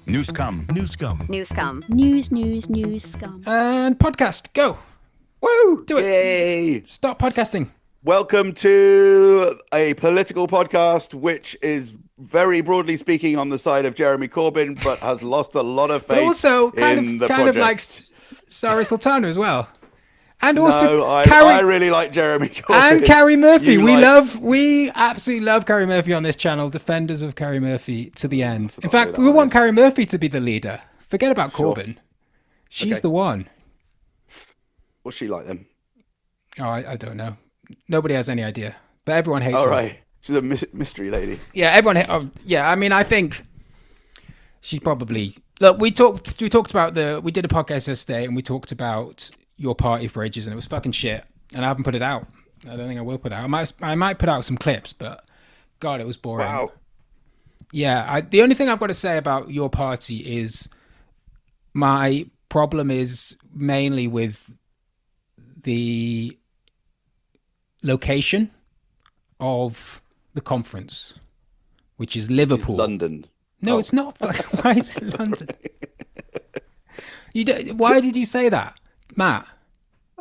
Newscum. Newscum. And podcast, go. Woo! Do it. Yay! Start podcasting. Welcome to a political podcast, which is very broadly speaking on the side of Jeremy Corbyn, but has lost a lot of faith. But also kind of like Sarah Sultana as well. And also I really like Jeremy Corbyn. And Carrie Murphy. We absolutely love Carrie Murphy on this channel. Defenders of Carrie Murphy to the end. In fact, we want Carrie Murphy to be the leader. Forget about Corbyn. She's the one. What's she like then? Oh, I don't know. Nobody has any idea. But everyone hates her. All right. She's a mystery lady. Yeah, everyone. I mean, I think she's probably. Look, we talked about we did a podcast yesterday, and we talked about your party for ages, and it was fucking shit. And I haven't put it out. I don't think I will put it out. I might put out some clips, but God, it was boring. Wow. Yeah, the only thing I've got to say about your party is my problem is mainly with the location of the conference, which is Liverpool. It's London. No, It's not. Why is it London? Why did you say that, Matt?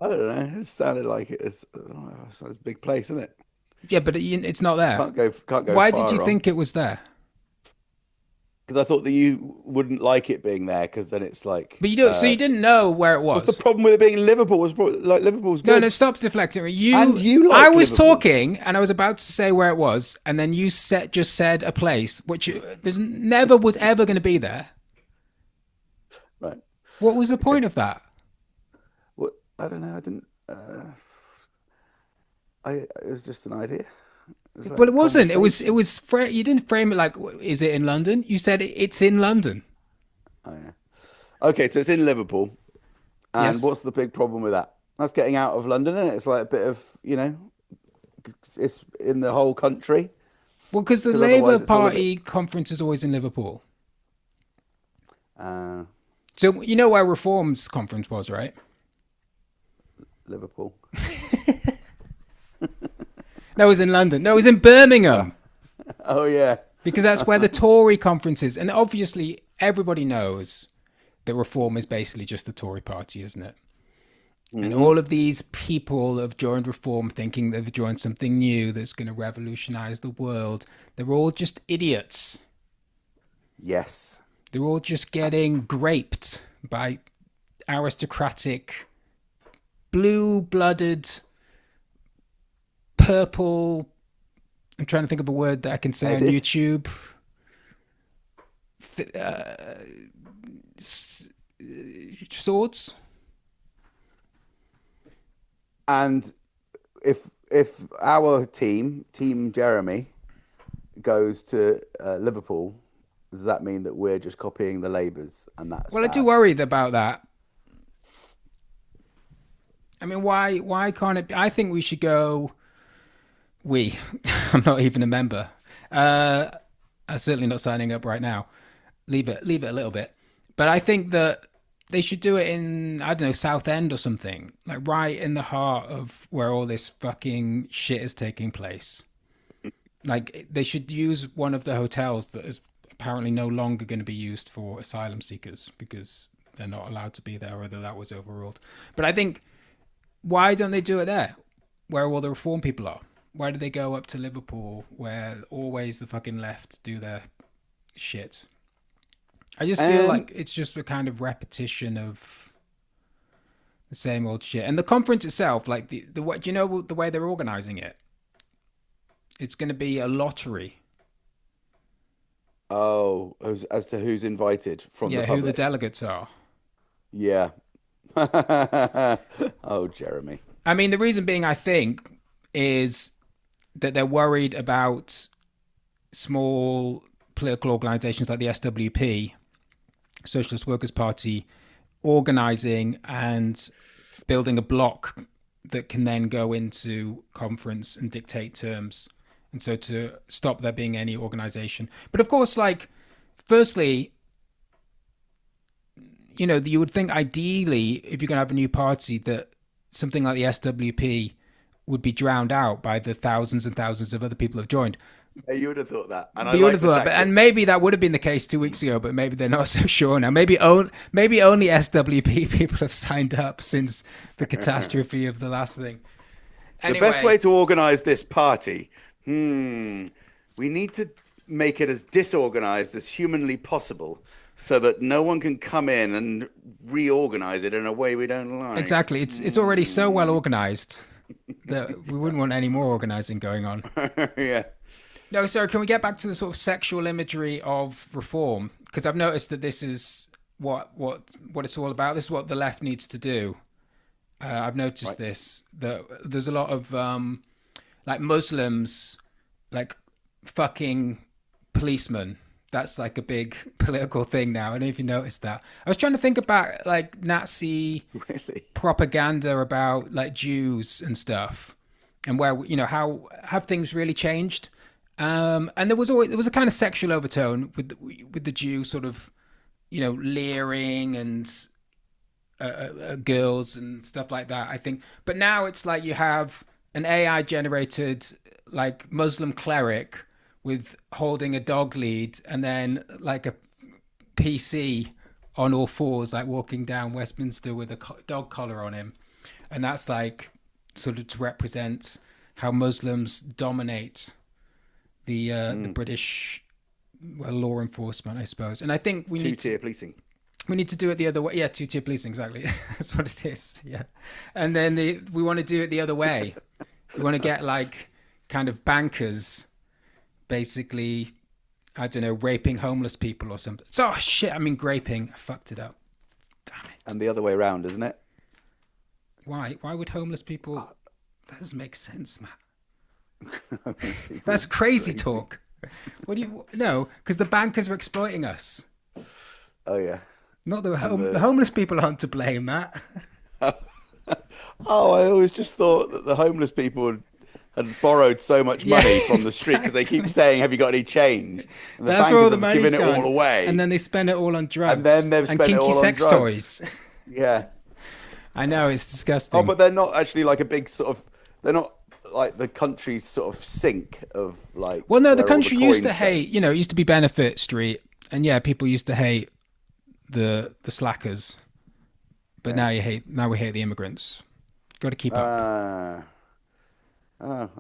I don't know. It sounded like it's a big place, isn't it? Yeah, but it's not there. Can't go. Why far did you wrong. think it was there? Because I thought that you wouldn't like it being there, because then it's like. But you don't. So you didn't know where it was. What's the problem with it being in Liverpool? Liverpool's good. No, stop deflecting. You like I was Liverpool. talking, and I was about to say where it was, and then you just said a place which never was ever going to be there. Right. What was the point of that? What? I don't know. I didn't. It was just an idea. Well, it wasn't. It was. You didn't frame it like, is it in London? You said it's in London. Oh yeah. Okay, so it's in Liverpool, and Yes. what's the big problem with that? That's getting out of London, and it's like a bit of it's in the whole country. Well, because the 'Cause otherwise Labour it's all a Party conference is always in Liverpool. Uh, So you know where Reform's conference was, right? Liverpool. No, it was in London. No, it was in Birmingham. Oh yeah. Because that's where the Tory conference is. And obviously, everybody knows that Reform is basically just the Tory party, isn't it? Mm-hmm. And all of these people have joined Reform thinking they've joined something new that's going to revolutionize the world. They're all just idiots. Yes. They're all just getting graped by aristocratic, blue-blooded, purple... I'm trying to think of a word that I can say on YouTube. Swords. And if our Team Jeremy, goes to Liverpool, does that mean that we're just copying the Labours? And that's Well, I do worry about that. I mean, why can't it be? I think we should go. I'm not even a member. I'm certainly not signing up right now. Leave it a little bit. But I think that they should do it in, I don't know, Southend or something. Like right in the heart of where all this fucking shit is taking place. Like they should use one of the hotels that is apparently no longer going to be used for asylum seekers because they're not allowed to be there, or that was overruled. But I think, why don't they do it there, where all the Reform people are? Why do they go up to Liverpool, where always the fucking left do their shit? I just feel like it's just a kind of repetition of the same old shit. And the conference itself, like the do you know the way they're organising it? It's going to be a lottery. Oh, as to who's invited from the public. Who the delegates are. Yeah. Oh, Jeremy. I mean, the reason being, I think, is that they're worried about small political organisations like the SWP, Socialist Workers' Party, organising and building a bloc that can then go into conference and dictate terms. And so to stop there being any organisation. But of course, like, firstly, you would think ideally, if you're going to have a new party, that something like the SWP would be drowned out by the thousands and thousands of other people who have joined. You would have thought that, and I But you would like have the thought, and tactic. maybe that would have been the case 2 weeks ago, but maybe they're not so sure now. Maybe only SWP people have signed up since the catastrophe of the last thing. The best way Anyway, to organize this party, we need to make it as disorganized as humanly possible so that no one can come in and reorganize it in a way we don't like. exactly. It's already so well organized that we wouldn't want any more organizing going on. Yeah. No, so can we get back to the sort of sexual imagery of reform? Because I've noticed that this is what it's all about. This is what the left needs to do. I've noticed Right. this, that there's a lot of like Muslims like fucking policemen. That's like a big political thing now. I don't know if you noticed that. I was trying to think about like Nazi Really? propaganda about like Jews and stuff, and where how have things really changed. And there was a kind of sexual overtone with the Jew sort of leering and girls and stuff like that, I think. But now it's like you have an AI generated like Muslim cleric with holding a dog lead, and then like a PC on all fours, like walking down Westminster with a dog collar on him, and that's like sort of to represent how Muslims dominate the British law enforcement, I suppose. And I think Two-tier policing. we need to do it the other way. Yeah, two-tier policing, exactly. That's what it is. Yeah, and then we want to do it the other way. We want to get like kind of bankers, basically, I don't know, raping homeless people or something. So shit, I mean graping. I fucked it up. Damn it. And the other way around, isn't it? Why? Why would homeless people? That doesn't make sense, man. That's crazy talk. What do you? No, because the bankers are exploiting us. Oh, yeah. Not the homeless people aren't to blame, Matt. Oh, I always just thought that the homeless people had borrowed so much money from the street because they keep saying, "Have you got any change?" And the That's where all the bankers have money's given it gone. all away, And then they spend it all on drugs. and then they've and spent it kinky all on sex drugs. toys. Yeah. I know, it's disgusting. Oh, but they're not actually like a big sort of. They're not like the country's sort of sink of like. Well, no, the where all country used to coins go. hate. It used to be Benefit Street, and yeah, people used to hate the slackers. But now we hate the immigrants. Got to keep up.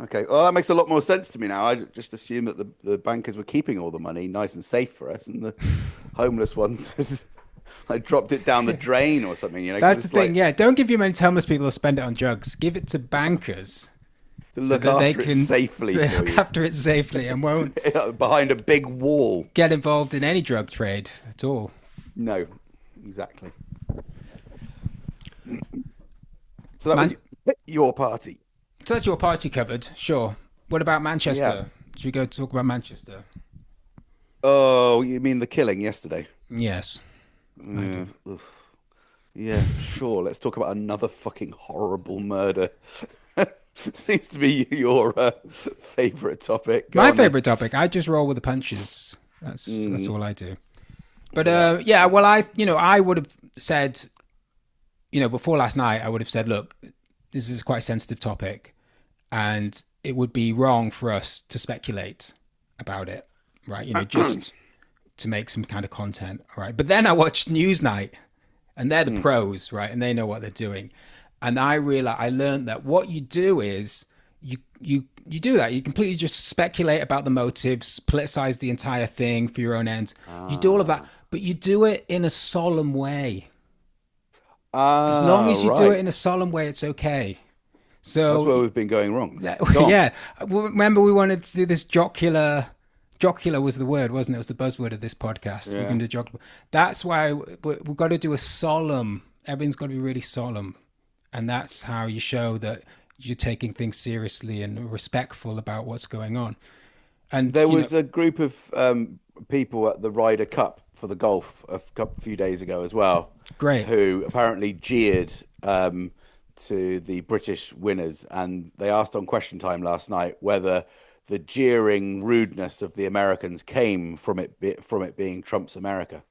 Okay. Well, that makes a lot more sense to me now. I just assumed that the bankers were keeping all the money nice and safe for us, and the homeless ones had like dropped it down the drain or something. 'Cause That's the it's thing. like, Yeah, don't give your money to homeless people or spend it on drugs. Give it to bankers to so look that they after it can safely for look you after it safely and won't behind a big wall. get involved in any drug trade at all. No, exactly. So that was your party. So that's your party covered, sure. What about Manchester? Yeah. Should we go talk about Manchester? Oh, you mean the killing yesterday? Yes. Yeah, ugh. Yeah, sure. Let's talk about another fucking horrible murder. Seems to be your favorite topic. Go My on then. favorite topic. I just roll with the punches. That's all I do. But yeah, well, I would have said, before last night, I would have said, look, this is quite a sensitive topic, and it would be wrong for us to speculate about it, right? Just to make some kind of content, all right? But then I watched Newsnight, and they're the pros, right? And they know what they're doing. And I learned that what you do is you do that. You completely just speculate about the motives, politicize the entire thing for your own ends. You do all of that, but you do it in a solemn way. As long as you do it in a solemn way, it's okay. So that's where we've been going wrong. Go on. yeah. Well, remember, we wanted to do this jocular. Jocular was the word, wasn't it? It was the buzzword of this podcast. Yeah. We're going to do jocular. That's why we've got to do a solemn. Everything's got to be really solemn, and that's how you show that you're taking things seriously and respectful about what's going on. And There was a group of people at the Ryder Cup for the golf a few days ago as well. Great. Who apparently jeered to the British winners, and they asked on Question Time last night whether the jeering rudeness of the Americans came from it being Trump's America.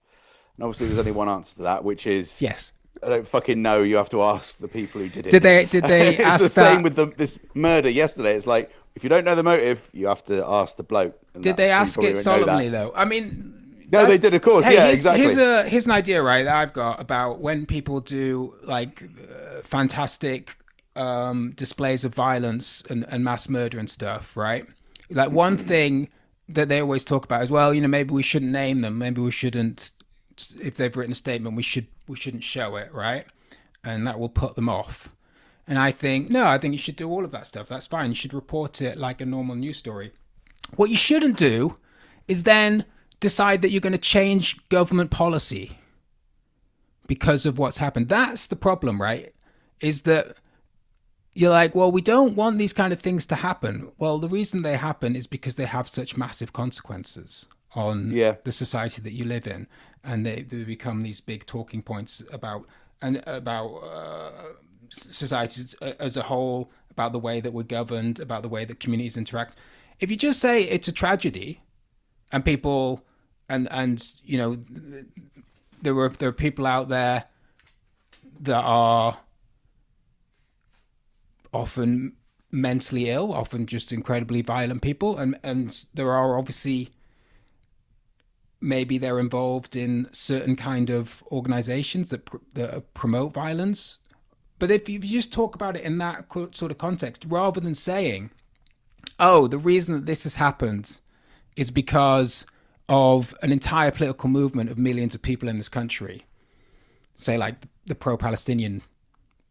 And obviously, there's only one answer to that, which is Yes. I don't fucking know. You have to ask the people who did it. Did they It's the ask same that? with this murder yesterday. It's like if you don't know the motive, you have to ask the bloke, and Did they you ask probably it won't know solemnly that. though? I mean, No, they that's did, of course. hey. Yeah, Here's exactly. an idea, right? That I've got about when people do like fantastic displays of violence and mass murder and stuff, right? Like one thing that they always talk about is, well, maybe we shouldn't name them. Maybe we shouldn't. If they've written a statement, we shouldn't show it, right? And that will put them off. And I think no, I think you should do all of that stuff. That's fine. You should report it like a normal news story. What you shouldn't do is then decide that you're going to change government policy because of what's happened. That's the problem, right? Is that you're like, well, we don't want these kind of things to happen. Well, the reason they happen is because they have such massive consequences on Yeah. the society that you live in, and they become these big talking points about societies as a whole, about the way that we're governed, about the way that communities interact. If you just say it's a tragedy, and people, and there are people out there that are often mentally ill, often just incredibly violent people, and there are obviously maybe they're involved in certain kind of organizations that promote violence. But if you just talk about it in that sort of context, rather than saying, "Oh, the reason that this has happened is because of an entire political movement of millions of people in this country," say like the pro-Palestinian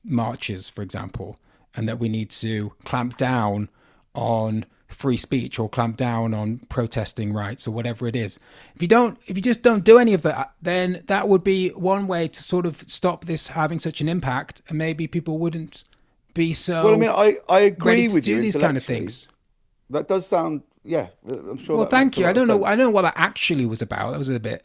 marches, for example, and that we need to clamp down on free speech or clamp down on protesting rights or whatever it is. If you just don't do any of that, then that would be one way to sort of stop this having such an impact, and maybe people wouldn't be Well, I so mean, I ready agree to with you do these kind of intellectually. things. That does sound, yeah, I'm sure Well, that thank makes a you. lot of I sense. don't know what that actually was about. That was a bit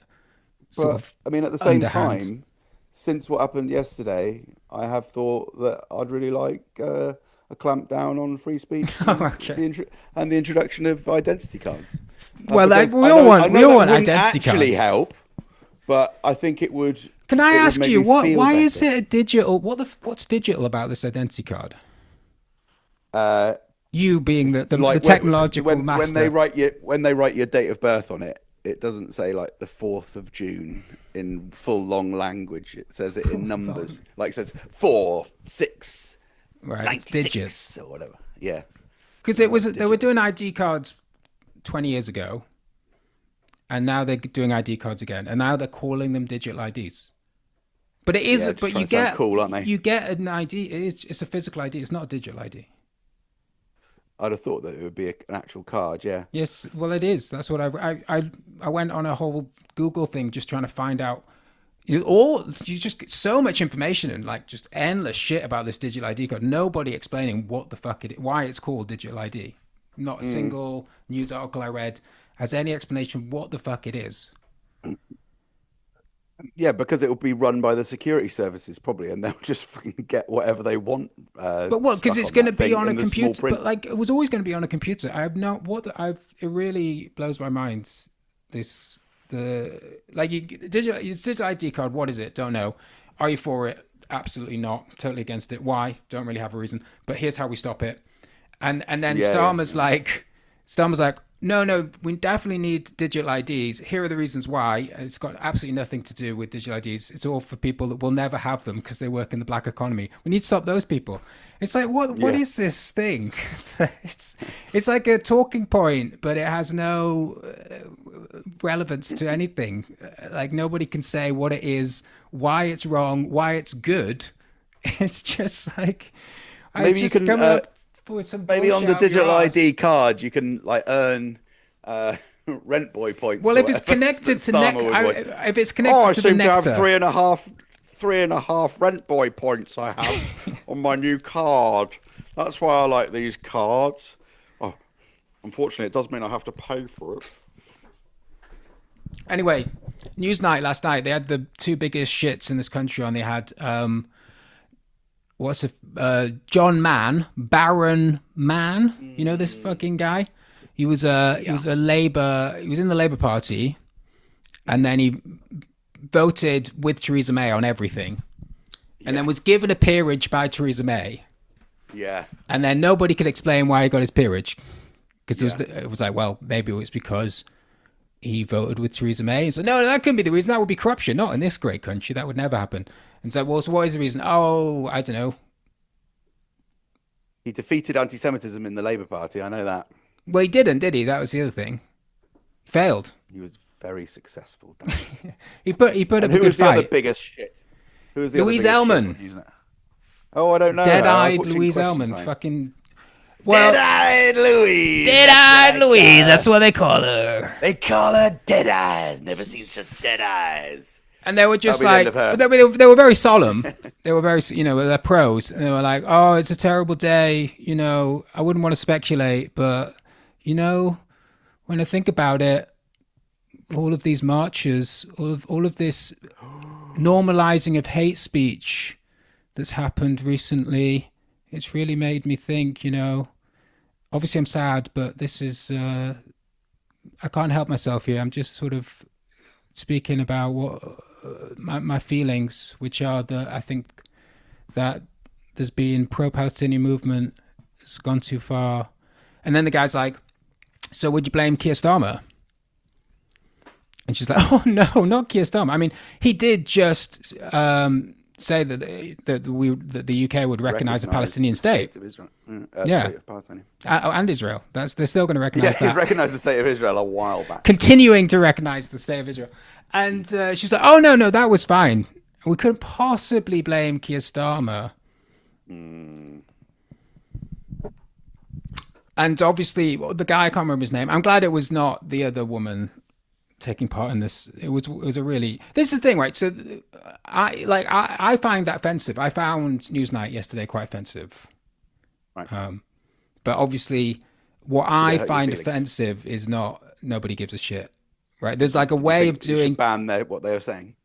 sort But of I mean, at the same underhand. time, since what happened yesterday, I have thought that I'd really like a clamp down on free speech and Okay. the introduction of identity cards, Well, like, because I we know all that want wouldn't identity actually cards. help, but I think Can I it would ask make you me what? feel Why is better. it a digital? What's digital about this identity card? Uh, You being it's the like technological master. when they write your date of birth on it, it doesn't say like the 4th of June in full long language. It says it in numbers, like it says 4, 6, Right, it's digits. 96 or whatever. Yeah, Because and it that's was they were digital. doing ID cards 20 years ago, and now they're doing ID cards again, and now they're calling them digital IDs. But it is. Yeah, just But trying to sound cool, aren't they? you get an ID. It's a physical ID. It's not a digital ID. I'd have thought that it would be an actual card. Yeah. Yes, well, it is. That's what I went on a whole Google thing just trying to find out. You just get so much information and like just endless shit about this digital ID card. Nobody explaining what the fuck why it's called digital ID. Not a single news article I read has any explanation what the fuck it is. Yeah, because it will be run by the security services probably, and they'll just fucking get whatever they want But what? Because stuck it's on going to that be thing on a in the small computer. But print. like, it was always going to be on a computer. I have no what I've. It really blows my mind. This the like you digital your digital ID card. What is it? Don't know. Are you for it? Absolutely not. Totally against it. Why? Don't really have a reason. But here's how we stop it. And then Yeah, yeah, yeah. Starmer's like, no, we definitely need digital IDs. Here are the reasons why. It's got absolutely nothing to do with digital IDs. It's all for people that will never have them because they work in the black economy. We need to stop those people. It's like, what Yeah. is this thing? it's it's like a talking point, but it has no relevance to anything. Like nobody can say what it is, why it's wrong, why it's good. It's just like I Maybe you just can coming up with some maybe on bullshit the out your digital arse. ID card you can like earn rent boy points Well, or if it's whatever connected that to Starmer would want. if it's Oh, connected I to the seem to have nectar, three and a half rent boy points I have on my new card. That's why I like these cards. Oh, unfortunately, it does mean I have to pay for it. anyway, Newsnight last night they had the two biggest shits in this country on. They had John Mann, Baron Mann. You know this fucking guy. He Yeah. was a Labour. He was in the Labour Party, and then he voted with Theresa May on everything. and then Yeah. was given a peerage by Theresa May, Yeah. and then nobody could explain why he got his peerage because Yeah. it was like, well, maybe it was because he voted with Theresa May. And so no, that couldn't be the reason. That would be corruption. Not in this great country. That would never happen. And so, well, so what is the reason? Oh, I don't know. He defeated anti-Semitism in the Labour Party. I know that. Well, he didn't, did he? That was the other thing. Failed. He was very successful. Damn it. He put And up a who good was the other fight. biggest shit? Who was the other Louise biggest shit Ellman. on using it? Oh, I don't know. I was Dead-eyed watching Louise Question Ellman. Time. Fucking. Well, Dead-eyed Louise. Dead-eyed That's Louise. right. That's what they call her. They call her Dead Eyes. Never seen such dead eyes. And they were just That'll be like, the end but of her. they were very solemn. They were very, they're pros. And they were like, oh, it's a terrible day. I wouldn't want to speculate, but, when I think about it, all of these marches, all of this normalizing of hate speech that's happened recently, it's really made me think, obviously I'm sad, but this is, I can't help myself here. I'm just sort of speaking about what my feelings, which are that I think that there's been pro-Palestinian movement has gone too far. And then the guy's like, so would you blame Keir Starmer? And she's like, oh, no, not Keir Starmer. I mean, he did just say that the UK would recognize a Palestinian the state. of Israel. Yeah. State of Palestine. And Israel. They're still going to recognize Yeah, he that. recognized the state of Israel a while back. Continuing to recognize the state of Israel. And she's like, oh, no, that was fine. We couldn't possibly blame Keir Starmer. And obviously, the guy, I can't remember his name. I'm glad it was not the other woman taking part in this. It was a really. This is the thing, right? So, I find that offensive. I found Newsnight yesterday quite offensive. Right. But obviously, what I hurt your find feelings? offensive is not nobody gives a shit, right? There's like a way of You doing. should ban what they were saying.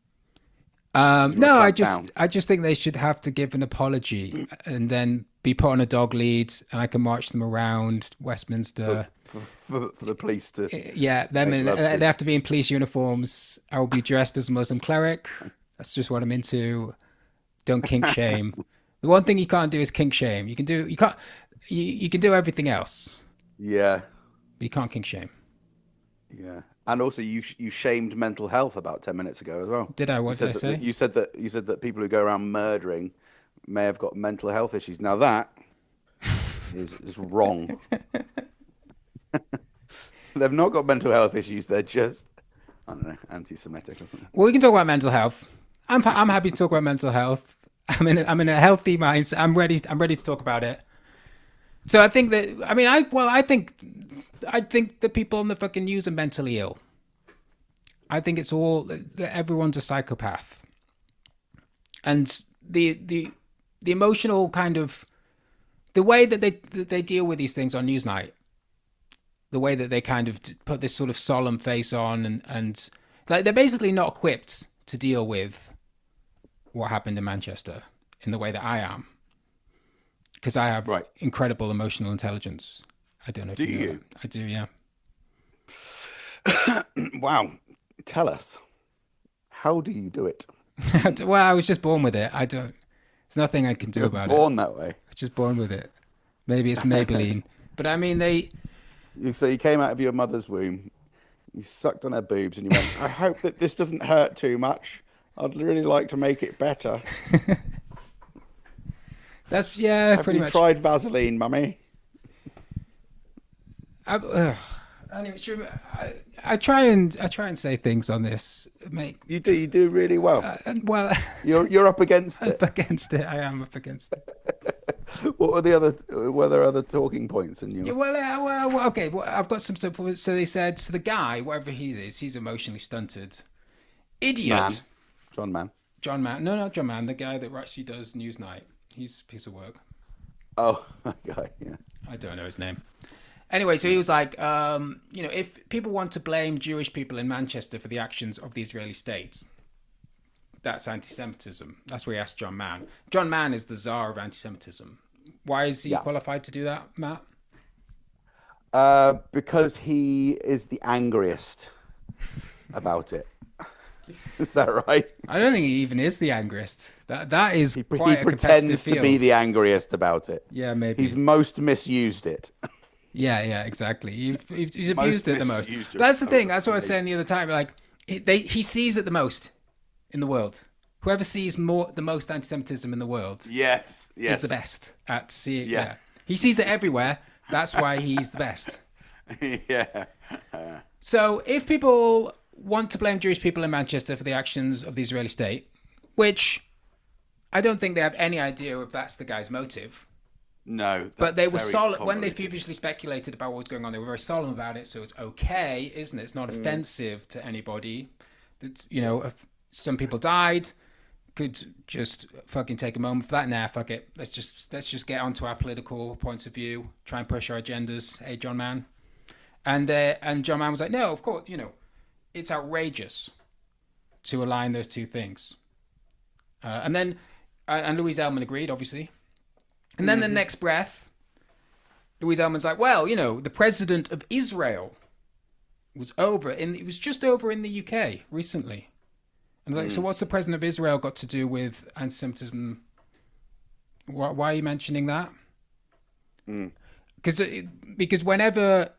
No, clamp down. I just think they should have to give an apology and then be put on a dog lead, and I can march them around Westminster. For the police to. Yeah, them I'd love to. they have to be in police uniforms. I will be dressed as a Muslim cleric. That's just what I'm into. Don't kink shame. The one thing you can't do is kink shame. You can do everything else, Yeah, but you can't kink shame. yeah. And also, you shamed mental health about 10 minutes ago as well. Did I? What did I say? You said that people who go around murdering may have got mental health issues. Now that is wrong. They've not got mental health issues. They're just, I don't know, anti-Semitic or something. Well, we can talk about mental health. I'm happy to talk about mental health. I'm in a healthy mindset. I'm ready to talk about it. So I think that I think the people on the fucking news are mentally ill. I think it's all that everyone's a psychopath, and the emotional kind of the way that they deal with these things on Newsnight, the way that they kind of put this sort of solemn face on, and like they're basically not equipped to deal with what happened in Manchester in the way that I am, because I have incredible emotional intelligence. I don't know if Do you know you? that. I do, yeah. Wow. Tell us, how do you do it? Well, I was just born with it. I don't. There's nothing I can do You're about born it. that way. I was just born with it. Maybe it's Maybelline, but I mean So you came out of your mother's womb, you sucked on her boobs, and you went, "I hope that this doesn't hurt too much. I'd really like to make it better. That's Have pretty you much. tried Vaseline, mummy?" Anyway, I try and say things on this, mate. You do really well. Well, You're up against it. up against it. I am up against it. Were there other talking points in Yeah, your? well, okay. Well, I've got some stuff. So they said, so the guy, whatever he is, he's emotionally stunted. Idiot. Man. John Mann. John Mann. No, not John Mann. The guy that actually does Newsnight. He's a piece of work. Oh, that guy. Yeah. I don't know his name. Anyway, so he was like, if people want to blame Jewish people in Manchester for the actions of the Israeli state, that's anti-Semitism. That's what he asked John Mann. John Mann is the czar of anti-Semitism. Why is he qualified to do that, Matt? Because he is the angriest about it. Is that right? I don't think he even is the angriest. That is He quite a competitive pretends to field. be the angriest about it. Yeah, He's maybe. most misused it. Yeah, exactly. He's Most abused it the most. misused That's the thing. That's what I was relation. saying the other time. Like, he sees it the most in the world. Whoever sees the most anti-Semitism in the world Yes, is the yes, best at seeing. yeah, Yeah, he sees it everywhere. That's why he's the best. yeah. So if people want to blame Jewish people in Manchester for the actions of the Israeli state, which I don't think they have any idea if that's the guy's motive. No, But that's they were very solid when they convoluted. feverishly speculated about what was going on. They were very solemn about it, so it's okay, isn't it? It's not offensive to anybody. That if some people died, could just fucking take a moment for that. Nah, fuck it. Let's just get onto our political points of view. Try and push our agendas. Hey, John Mann. And John Mann was like, no, of course, it's outrageous to align those two things. And Louise Ellman agreed, obviously. And then the next breath, Louise Ellman's like, well, the president of Israel was it was just over in the UK recently. And I was like, so what's the president of Israel got to do with anti-Semitism? Why are you mentioning that? Because whenever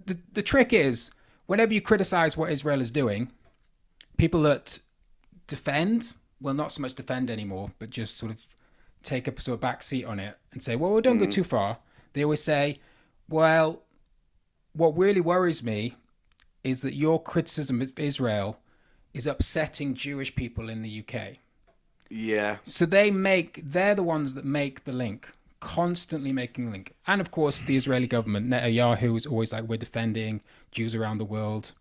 the trick is, whenever you criticize what Israel is doing, people that defend, well, not so much defend anymore, but just sort of take a sort of back seat on it and say, well, we don't go too far. They always say, well, what really worries me is that your criticism of Israel is upsetting Jewish people in the UK. Yeah, So they're the ones that make the link, constantly making the link. And of course, the Israeli government, Netanyahu, is always like, we're defending Jews around the world.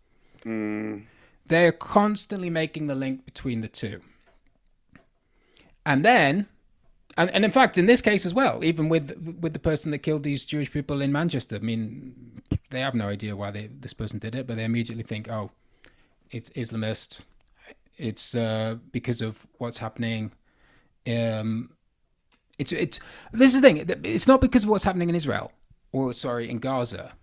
They're constantly making the link between the two. And then, and in fact, in this case as well, even with the person that killed these Jewish people in Manchester, I mean, they have no idea why this person did it, but they immediately think, oh, it's Islamist. It's because of what's happening. This is the thing. It's not because of what's happening in Israel, in Gaza,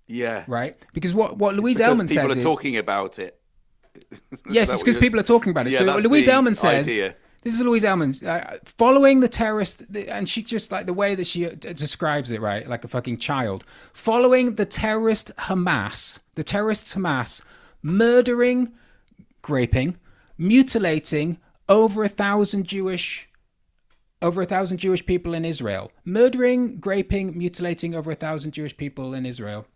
yeah. right? Because what Louise Because Ellman people says are is, talking about it. yes, it's because people are talking about it. Yeah, So that's Louise the Ellman says, idea. this is Louise Ellman, following the terrorist, and she just like the way that she describes it, right? Like a fucking child. Following the terrorists Hamas, murdering, raping, mutilating over 1,000 Jewish people in Israel. Murdering, raping, mutilating over 1,000 Jewish people in Israel.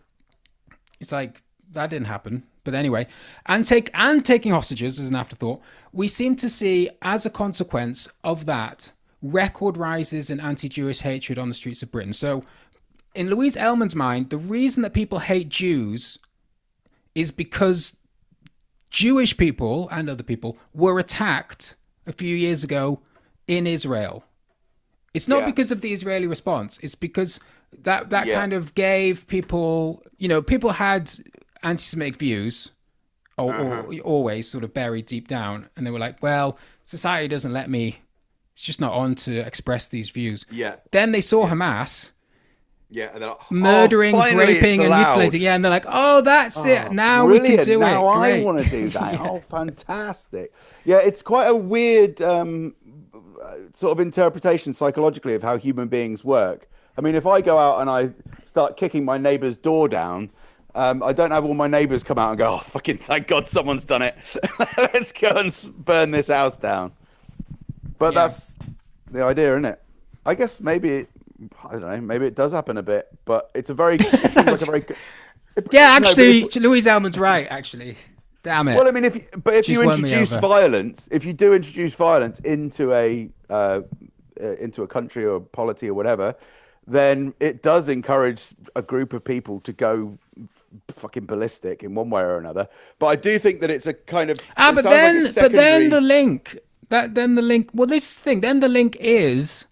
It's like, that didn't happen. But anyway, and taking hostages as an afterthought, we seem to see, as a consequence of that, record rises in anti-Jewish hatred on the streets of Britain. So, in Louise Ellman's mind, the reason that people hate Jews is because Jewish people and other people were attacked a few years ago in Israel. It's not because of the Israeli response. It's because that kind of gave people, people had anti-Semitic views, or always sort of buried deep down, and they were like, well, society doesn't let me, it's just not on to express these views. Yeah. Then they saw Hamas And they're like, murdering, finally raping, it's and allowed. mutilating. Yeah, and they're like, oh, that's it. Now we Brilliant. can do now it. I Great. want to do that. Oh, fantastic. Yeah, it's quite a weird sort of interpretation psychologically of how human beings work. I mean, if I go out and I start kicking my neighbor's door down, I don't have all my neighbors come out and go, oh, fucking thank God someone's done it. Let's go and burn this house down. But that's the idea, isn't it? I guess maybe, I don't know, maybe it does happen a bit, but it seems like a very... Yeah, actually, Louise Ellman's right, actually. Damn it. Well, I mean, if you won me introduce over. violence, if you do introduce violence into a country or a polity or whatever, then it does encourage a group of people to go fucking ballistic in one way or another. But I do think that it's a kind of But then the link. Well, this thing. Then the link is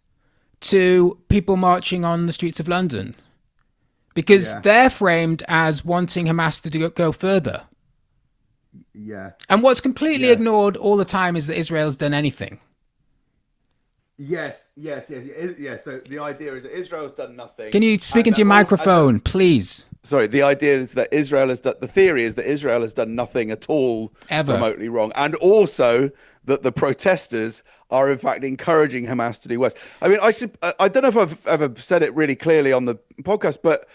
to people marching on the streets of London, because they're framed as wanting Hamas to go further. Yeah. And what's completely ignored all the time is that Israel's done anything. Yes. So the idea is that Israel's done nothing. Can you speak into your microphone, please? sorry, the idea is that Israel has done, the theory is that Israel has done nothing at all Ever. remotely wrong. And also that the protesters are in fact encouraging Hamas to do worse. I mean, I don't know if I've ever said it really clearly on the podcast, but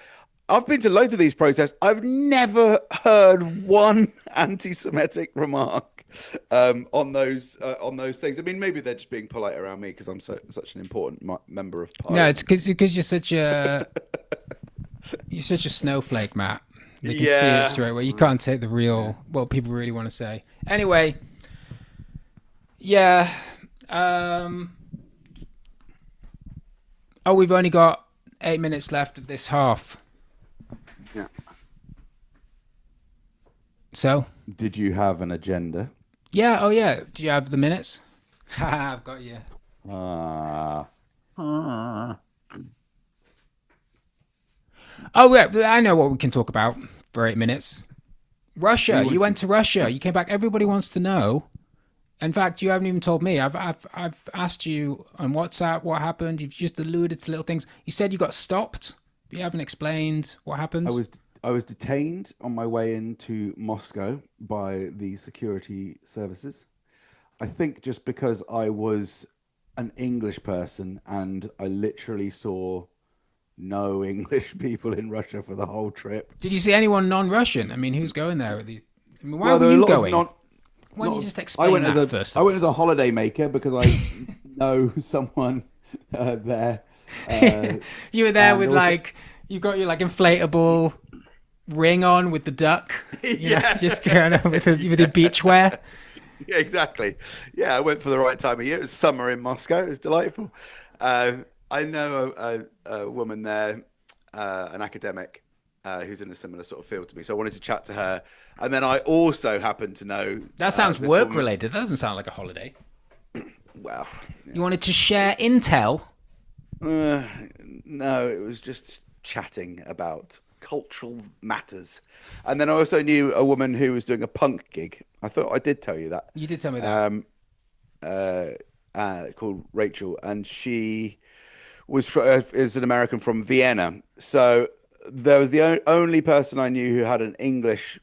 I've been to loads of these protests. I've never heard one anti-Semitic remark on those things. I mean, maybe they're just being polite around me because I'm such an important member of No, it's parliament. because you're such a snowflake, Matt. They can see it Yeah. straight away. You can't take the real what people really want to say. Anyway, yeah. Oh, we've only got 8 minutes left of this half. Yeah. So, Did you have an agenda? yeah. Oh, yeah. Do you have the minutes? Haha, I've got you. Ah. Ah. Oh, yeah. I know what we can talk about for 8 minutes. Russia. You You want went to Russia. You came back. Everybody wants to know. In fact, you haven't even told me. I've asked you on WhatsApp what happened. You've just alluded to little things. You said you got stopped, but you haven't explained what happened. I was detained on my way into Moscow by the security services. I think just because I was an English person and I literally saw no English people in Russia for the whole trip. Did you see anyone non-Russian? I mean, who's going there? I mean, why Well, there were were a you lot of going? non. Why don't you just I explain went that as a first I off? went as a holiday maker because I know someone there. You were there And with also, like you've got your like inflatable ring on with the duck. You know, yeah, just kind of with the beach wear. yeah, exactly. Yeah, I went for the right time of year. It was summer in Moscow. It was delightful. I know a woman there, an academic, who's in a similar sort of field to me. So I wanted to chat to her. And then I also happened to know That sounds this work woman. related. That doesn't sound like a holiday. Well, You wanted to share intel. uh, no, it was just chatting about cultural matters. And then I also knew a woman who was doing a punk gig. I thought I did tell you that. You did tell me that. Uh, called Rachel, and she is an American from Vienna. So there was the only person I knew who had an English,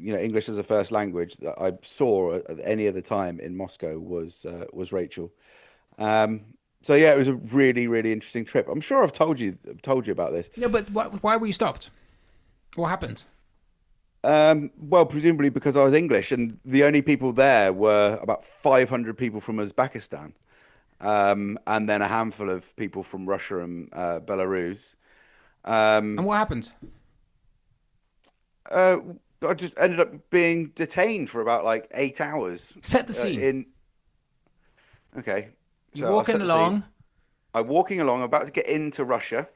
English as a first language that I saw at any other time in Moscow was Rachel. So yeah, it was a really really interesting trip. I'm sure I've told you about this. No, but why were you stopped? What happened? Well, presumably because I was English, and the only people there were about 500 people from Uzbekistan, and then a handful of people from Russia and Belarus. And what happened? Uh, I just ended up being detained for about like 8 hours. Set the scene. Okay, You're so I'll walking set the scene. along. I'm walking along, about to get into Russia to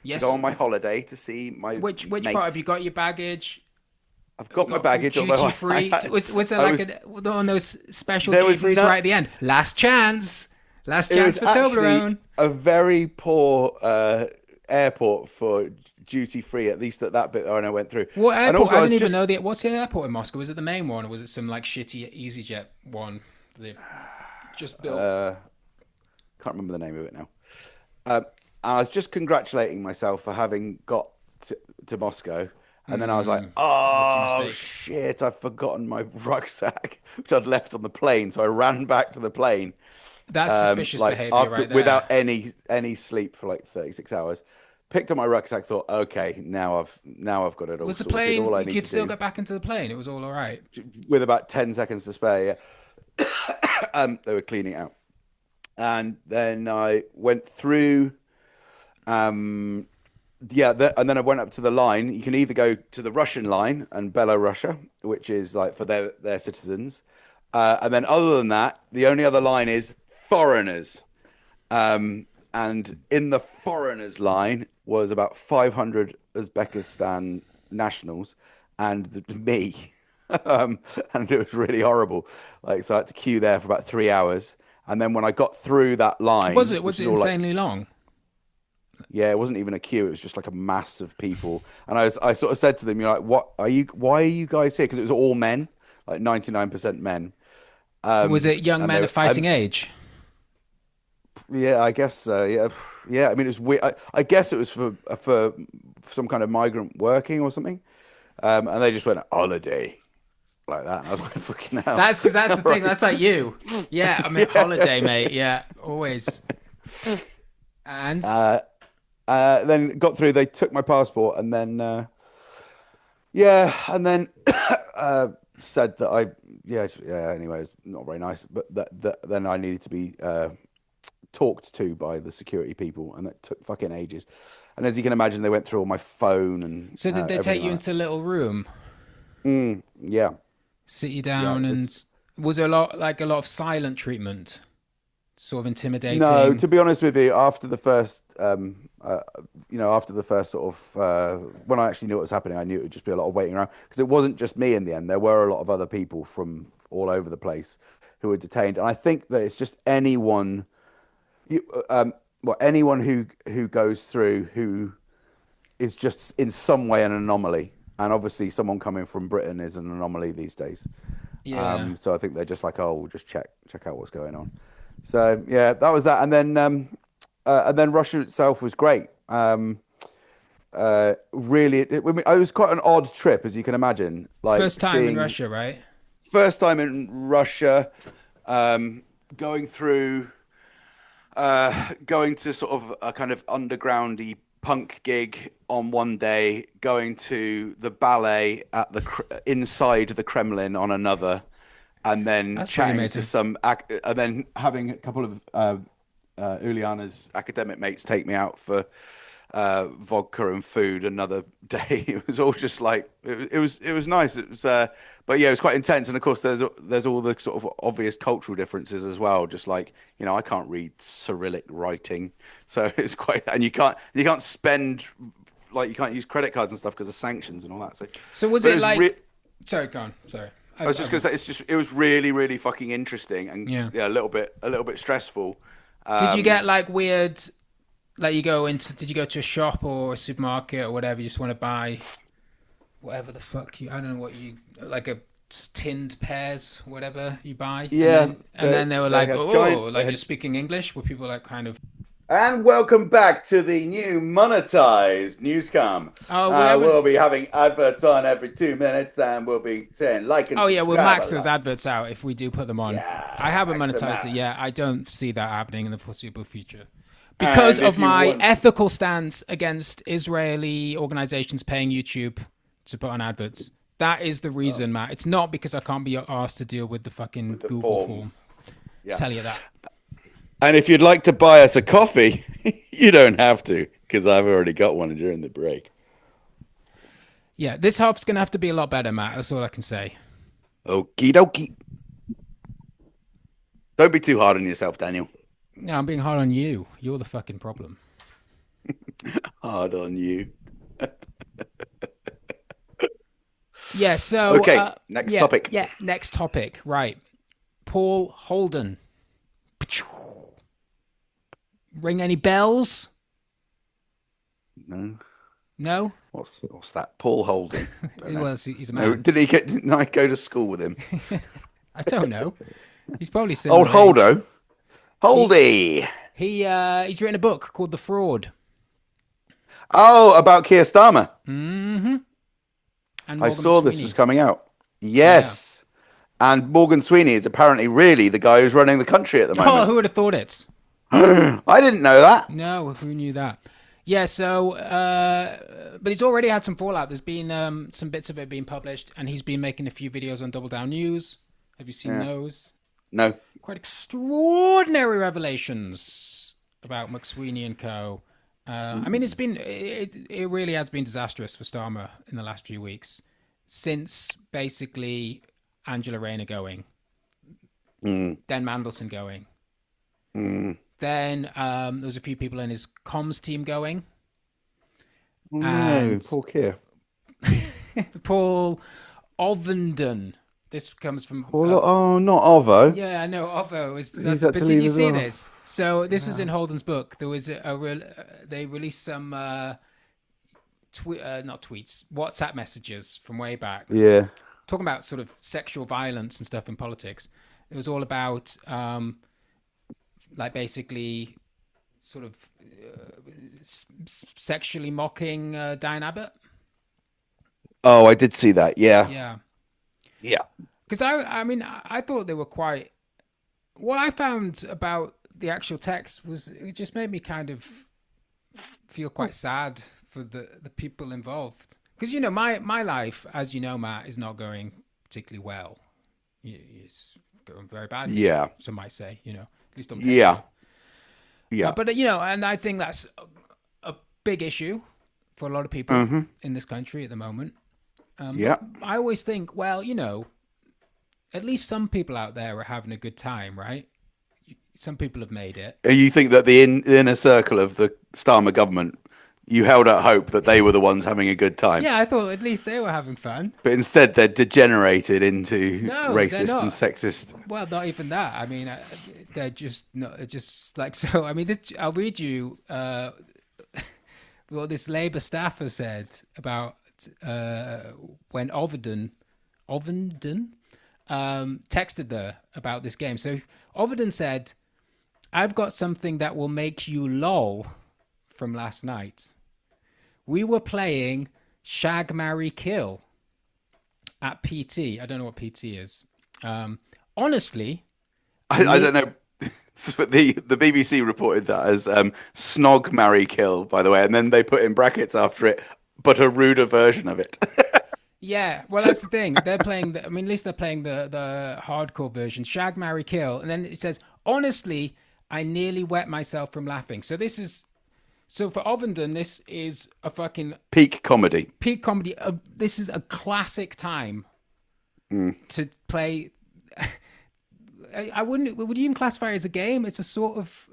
Yes. go on my holiday to see my Which mate. part have you got your baggage? I've got my Got baggage, although duty free. Was there I like was- one of those special There duty was frees no- right at the end? Last chance. Last it chance was for actually Toblerone. a very poor airport for duty free, at least at that bit when I went through. What And airport? also, I I was didn't even just know what's the airport in Moscow? Was it the main one, or was it some like shitty EasyJet one they just built? can't remember the name of it now. I was just congratulating myself for having got to Moscow. And then I was like, oh, mistake. shit, I've forgotten my rucksack, which I'd left on the plane. So I ran back to the plane. That's suspicious like behavior after right there. without any sleep for like 36 hours. Picked up my rucksack, thought, okay, now I've got it all Was the sorted. plane? All I You need could to still do get back into the plane. It was all right. with about 10 seconds to spare. Yeah, they were cleaning it out, and then I went through. And then I went up to the line. You can either go to the Russian line and Belarus, which is like for their citizens, and then other than that, the only other line is foreigners. And in the foreigners line was about 500 Uzbekistan nationals and me. And it was really horrible. Like, so I had to queue there for about 3 hours. And then when I got through that line, Was it? which Was is it all like, insanely long? yeah, it wasn't even a queue. It was just like a mass of people. And I sort of said to them, you're like, why are you guys here? Because it was all men, like 99% men. Was it young and men they- of fighting age? Yeah, I guess so. Yeah, yeah. I mean, it was weird. I guess it was for some kind of migrant working or something. And they just went holiday like that. And I was like, fucking hell. That's because that's All the thing. right. That's like you. Yeah, I mean holiday, mate. Yeah, always. And Uh, then got through. They took my passport, and then yeah, and then said that yeah. Anyway, it's not very nice, but that then I needed to be talked to by the security people, and that took fucking ages. And as you can imagine, they went through all my phone and so did they take everything you like into a little room, that. Yeah, sit you yeah. down, and It's was there a lot of silent treatment, sort of no, intimidating? to be honest with you, after the first, after the first sort of, when I actually knew what was happening, I knew it would just be a lot of waiting around because it wasn't just me in the end. There were a lot of other people from all over the place who were detained, and I think that it's just you, anyone who goes through who is just in some way an anomaly, and obviously someone coming from Britain is an anomaly these days. Yeah. So I think they're just like, oh, we'll just check out what's going on. So yeah, that was that, and then Russia itself was great. Really, it was quite an odd trip, as you can imagine. Like First time in seeing Russia, right? first time in Russia, going through, going to sort of a kind of undergroundy punk gig on one day, going to the ballet at inside the Kremlin on another, and then That's pretty chatting to amazing. and then having a couple of Uliana's academic mates take me out for vodka and food another day. It was all just like it was nice. It was but yeah, it was quite intense. And of course, there's all the sort of obvious cultural differences as well. Just like I can't read Cyrillic writing, so it's quite and you can't spend like you can't use credit cards and stuff because of sanctions and all that. So, So was but it it was like? Sorry, go on. Sorry. I was just gonna say it was really really fucking interesting and Yeah. yeah a little bit stressful. Did you get Um, like weird? Like did you go to a shop or a supermarket or whatever? You just want to buy whatever the fuck I don't know what you like a tinned pears, whatever you buy, and yeah, then they were they like, had oh, giant. They like you're had speaking English. Were people like kind of? And welcome back to the new monetized Newscum. Oh, we haven't. We'll be having adverts on every 2 minutes, and we'll be saying like and Oh yeah, we'll subscribe a max those lot. adverts out if we do put them on. I Yeah, haven't max them monetized it out. yet. I don't see that happening in the foreseeable future because And of if you my want, ethical stance against Israeli organizations paying YouTube to put on adverts. That is the reason, Matt. It's not because I can't be asked to deal with the fucking with the Google form. forms, yeah. Tell you that. And if you'd like to buy us a coffee, you don't have to because I've already got one during the break. Yeah, this hop's gonna have to be a lot better, Matt. That's all I can say. Okie dokie. Don't be too hard on yourself, Daniel. No, I'm being hard on you. You're the fucking problem. Hard on you. Yeah. So, Okay, next topic. yeah. Next topic. Right. Paul Holden. Ring any bells? No. No. What's that? Paul Holden. Don't know. Well, he's a No, man. didn't I go to school with him? I don't know. He's probably Old similar age. Holdo. He Holdy. he's written a book called The Fraud. Oh, about Keir Starmer. Mm-hmm. And I Morgan saw this was McSweeney. coming out. Yeah. Yes. And Morgan Sweeney is apparently really the guy who's running the country at the Oh, moment. who would have thought it? I didn't know that. No, who knew that? Yeah, so, but he's already had some fallout. There's been some bits of it being published, and he's been making a few videos on Double Down News. Have you seen Yeah. those? No. Quite extraordinary revelations about McSweeney and co. I mean, it really has been disastrous for Starmer in the last few weeks, since basically Angela Rayner going, Mm, then Mandelson going, mm. then there was a few people in his comms team going, Oh, no, and poor Keir. Paul Ovenden. This comes from. Oh, not Ovo. Yeah, I know. Ovo was. He's had But to did leave you as see well. this? So this was in Holden's book. There was a real. They released some not tweets, WhatsApp messages from way back, Yeah. talking about sort of sexual violence and stuff in politics. It was all about like basically sort of sexually mocking Diane Abbott. Oh, I did see that. Yeah. Yeah, Yeah. because I mean, I thought they were quite. What I found about the actual text was it just made me kind of feel quite sad for the people involved. Because my life, as you know, Matt, is not going particularly well. It's going very badly. Yeah. Some might say, at least on Yeah. paper. Yeah. But and I think that's a big issue for a lot of people Mm-hmm. in this country at the moment. Yeah. But I always think, well, at least some people out there are having a good time, right? Some people have made it. You think that the inner circle of the Starmer government, you held out hope that they were the ones having a good time, Yeah, I thought at least they were having fun. but instead they're degenerated into No, they're racist and not. sexist. Well, not even that. I mean, they're just not just like so. I mean, I'll read you what this Labour staffer said about when Ovenden texted her about this game. So Ovenden said, "I've got something that will make you lol from last night. We were playing Shag, Marry, Kill at PT. I don't know what PT is. Honestly, I don't know. The BBC reported that as snog, marry, kill, by the way, and then they put in brackets after it, but a ruder version of it. yeah. Well, that's the thing. They're playing. I mean, at least they're playing the hardcore version. Shag, Marry, Kill, and then it says, honestly, I nearly wet myself from laughing. So this is. So for Ovenden, this is a fucking Peak comedy. peak comedy. This is a classic time to play. I wouldn't. Would you even classify it as a game? It's a sort of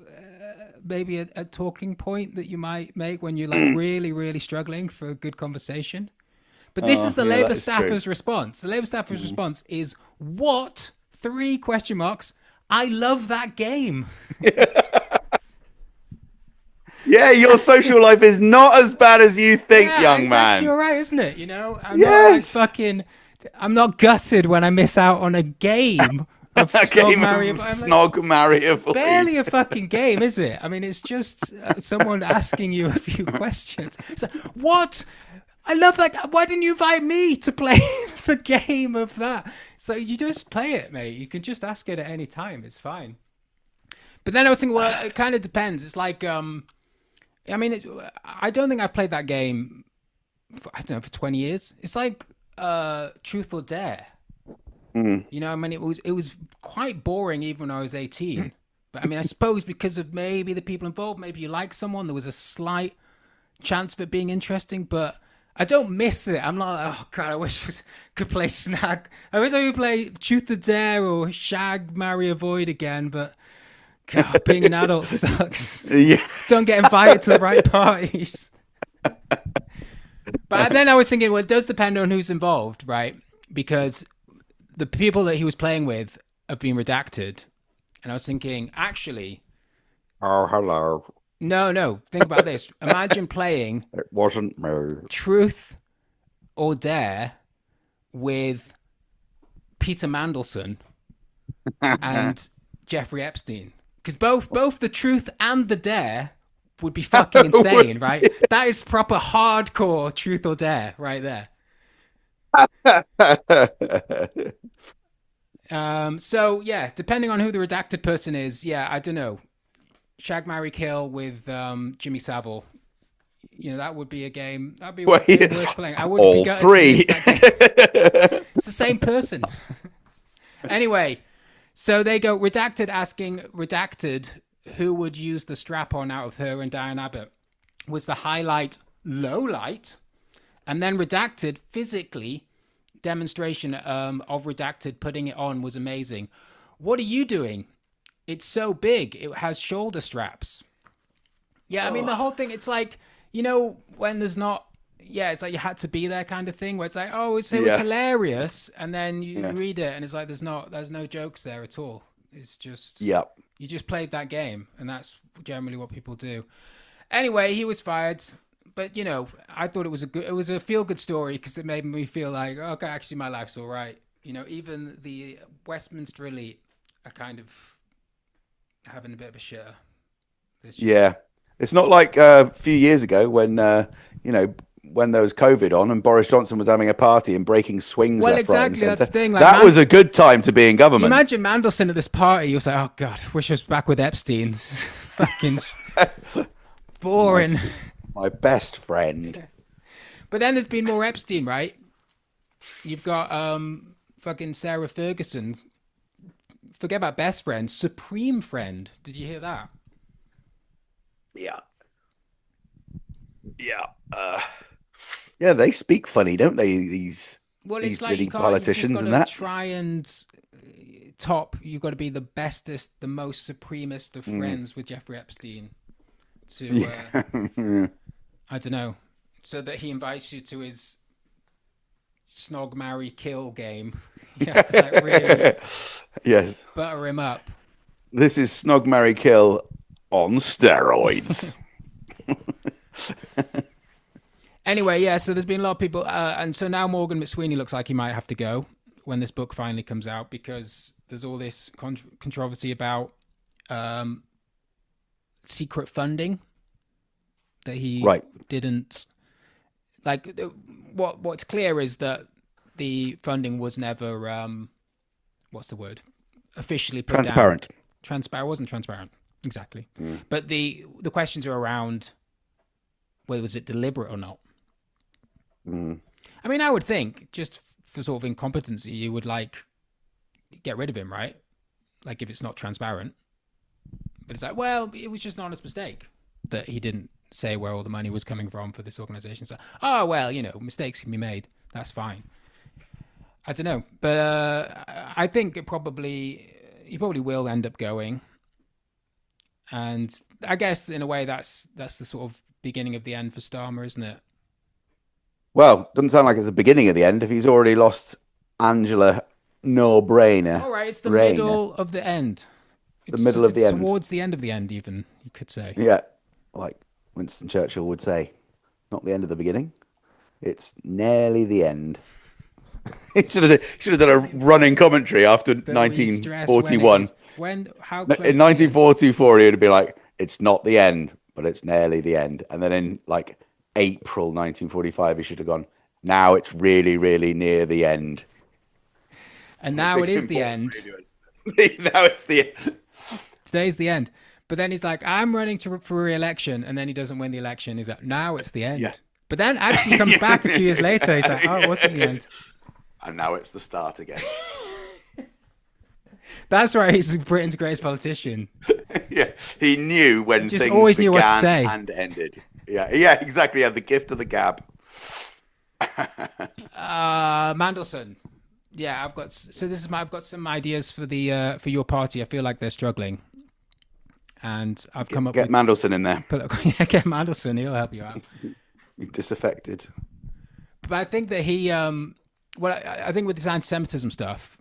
maybe a talking point that you might make when you're like really, really struggling for a good conversation. But this is the yeah, that Labour is true. staffer's response. The Labour staffer's response is what? 3 question marks. I love that game. Yeah, your social life is not as bad as you think, Yeah, young it's man. actually all right, isn't it? I'm Yes. not like fucking. I'm not gutted when I miss out on a game of A Snog, game Marry, of I'm like, snog, marry, avoid. barely a fucking game, is it? I mean, it's just someone asking you a few questions. It's like, what? I love that. Why didn't you invite me to play the game of that? So you just play it, mate. You can just ask it at any time. It's fine. But then I was thinking, well, it kind of depends. It's like, I mean, I don't think I've played that game. I don't know, for 20 years. It's like Truth or Dare. I mean, it was quite boring even when I was 18. But I mean, I suppose because of maybe the people involved, maybe you like someone, there was a slight chance of it being interesting. But I don't miss it. I'm not like, oh god, I wish I could play Snag. I wish I could play Truth or Dare or Shag, Marry, Avoid again. But god, being an adult sucks. Yeah. Don't get invited to the right parties. But then I was thinking, well, it does depend on who's involved, right? Because the people that he was playing with have been redacted. And I was thinking, actually, Oh, hello. no. Think about this. Imagine playing It wasn't me. Truth or Dare with Peter Mandelson and Jeffrey Epstein. Because both the Truth and the Dare would be fucking insane, right? That is proper hardcore Truth or Dare right there. So yeah, depending on who the redacted person is, yeah, I don't know. Shag, Marry, Kill with Jimmy Savile. That would be a game. That'd be a game worth playing. I wouldn't be All gutted three. to miss that game. It's the same person. Anyway, so they go redacted asking redacted who would use the strap-on out of her and Diane Abbott. Was the highlight low light? And then redacted physically demonstration of redacted putting it on was amazing. What are you doing? It's so big. It has shoulder straps. Yeah, I mean, the whole thing, it's like, when there's not, yeah, it's like you had to be there kind of thing where it's like, oh, it was hilarious. And then you read it and it's like, there's no jokes there at all. It's just, Yep. you just played that game. And that's generally what people do. Anyway, he was fired. But, I thought it was a feel-good story because it made me feel like, okay, actually my life's all right. Even the Westminster elite are kind of having a bit of a shitter this year. Yeah, it's not like a few years ago when you know when there was COVID on and Boris Johnson was having a party and breaking swings Well, left, right, and exactly. That's centre. the thing. Like, That was a good time to be in you government. imagine Mandelson at this party. You was like, oh god, wish I was back with Epstein. This is fucking My boring. my best friend. But then there's been more Epstein, right? You've got fucking Sarah Ferguson. Forget about best friend, supreme friend. Did you hear that? Yeah, yeah, yeah. They speak funny, don't they? Well, it's These like you bloody can't. You've just got politicians and to that. try and top. You've got to be the bestest, the most supremest of friends with Jeffrey Epstein. To Yeah. I don't know, so that he invites you to his snog, marry, kill game. You have to like really Yes. butter him up. This is Snog Marry Kill on steroids. Anyway, yeah. So there's been a lot of people, and so now Morgan McSweeney looks like he might have to go when this book finally comes out because there's all this controversy about um, secret funding that he Right. didn't like. What's clear is that the funding was never what's the word, officially put down. Transparent. Transparent wasn't transparent exactly, but the questions are around whether was it deliberate or not. I mean, I would think just for sort of incompetency, you would like get rid of him, right? Like if it's not transparent. But it's like, well, it was just an honest mistake that he didn't say where all the money was coming from for this organization. So, oh well, mistakes can be made. That's fine. I don't know, but I think he probably will end up going, and I guess in a way that's the sort of beginning of the end for Starmer, isn't it? Well, doesn't sound like it's the beginning of the end if he's already lost Angela no brainer. All right, it's the Rainer. middle of the end. The middle of It's the end. towards the end of the end, even you could say. Yeah. Like Winston Churchill would say, not the end of the beginning. It's nearly the end. He should have done a running commentary after But we stress 1941. how No, close in 1944, he would be like, "It's not the end, but it's nearly the end." And then in like April 1945, he should have gone, "Now it's really, really near the end." and now it is the end. Now it's the end. Today's the end. But then he's like, I'm running for re-election, and then he doesn't win the election. He's like, now it's the end. Yeah. But then actually he comes back a few years later. He's like, oh, it wasn't the end. And now it's the start again. That's why he's Britain's greatest politician. Yeah, he knew when Just things always knew what to began say. and ended. Yeah, yeah, exactly. He had the gift of the gab. Mandelson. Yeah, I've got some ideas for the for your party. I feel like they're struggling, and I've come up Get with Mandelson in there. yeah, get Mandelson. He'll help you out. He's disaffected. But I think that he I think with this anti-Semitism stuff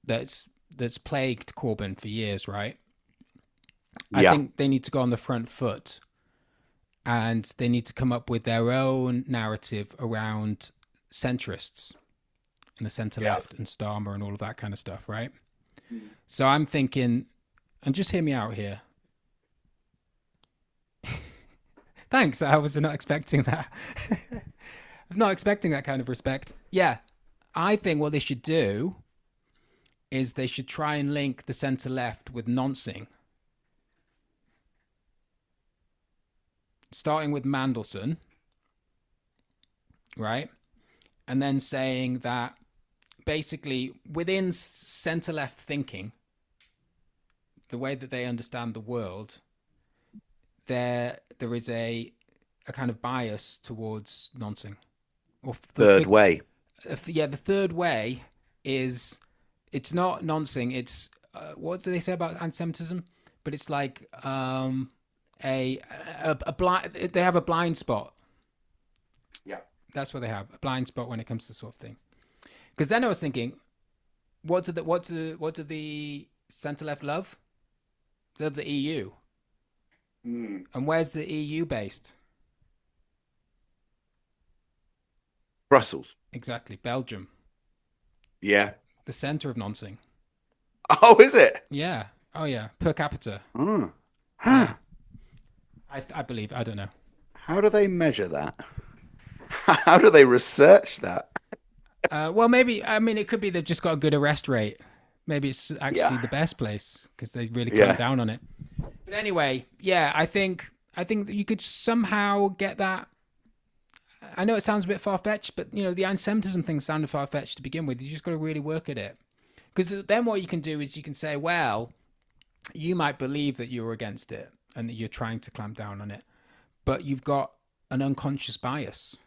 that's plagued Corbyn for years, right? I think they need to go on the front foot, and they need to come up with their own narrative around centrists and the centre left and Starmer and all of that kind of stuff, right? So I'm thinking, and just hear me out here. Thanks, I was not expecting that. I was not expecting that kind of respect. Yeah, I think what they should do is they should try and link the centre left with noncing. Starting with Mandelson, right? And then saying that basically within centre left thinking, the way that they understand the world, there is a kind of bias towards noncing. Or Third way. Yeah, the third way is it's not noncing. It's what do they say about anti-Semitism? But it's like a blind. They have a blind spot. Yeah. That's what they have, a blind spot when it comes to this sort of thing. Because then I was thinking, what do the centre left love? They love the EU. And where's the EU based? Brussels. Exactly, Belgium. Yeah. The centre of noncing. Oh, is it? Yeah, Oh yeah, per capita. Oh. Yeah, Huh. I believe. I don't know. How do they measure that? How do they research that? Well, maybe I mean it could be they've just got a good arrest rate. Maybe it's actually Yeah. the best place because they really clamp Yeah. down on it. But anyway, yeah, I think that you could somehow get that. I know it sounds a bit far fetched, but the anti-Semitism thing sounded far fetched to begin with. You just got to really work at it. Because then what you can do is you can say, well, you might believe that you're against it and that you're trying to clamp down on it, but you've got an unconscious bias,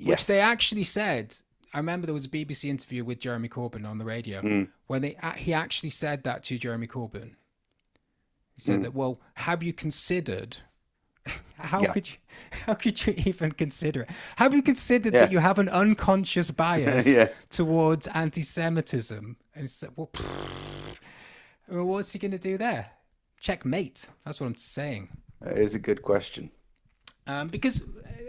which they Yes. actually said. I remember there was a BBC interview with Jeremy Corbyn on the radio Mm, when he actually said that to Jeremy Corbyn. He said mm. that, well, have you considered how Yeah. could you even consider it? Have you considered that Yeah. you have an unconscious bias Yeah. towards anti-Semitism? And it's like, well, what's he going to do there? Checkmate. That's what I'm saying. That is a good question. Because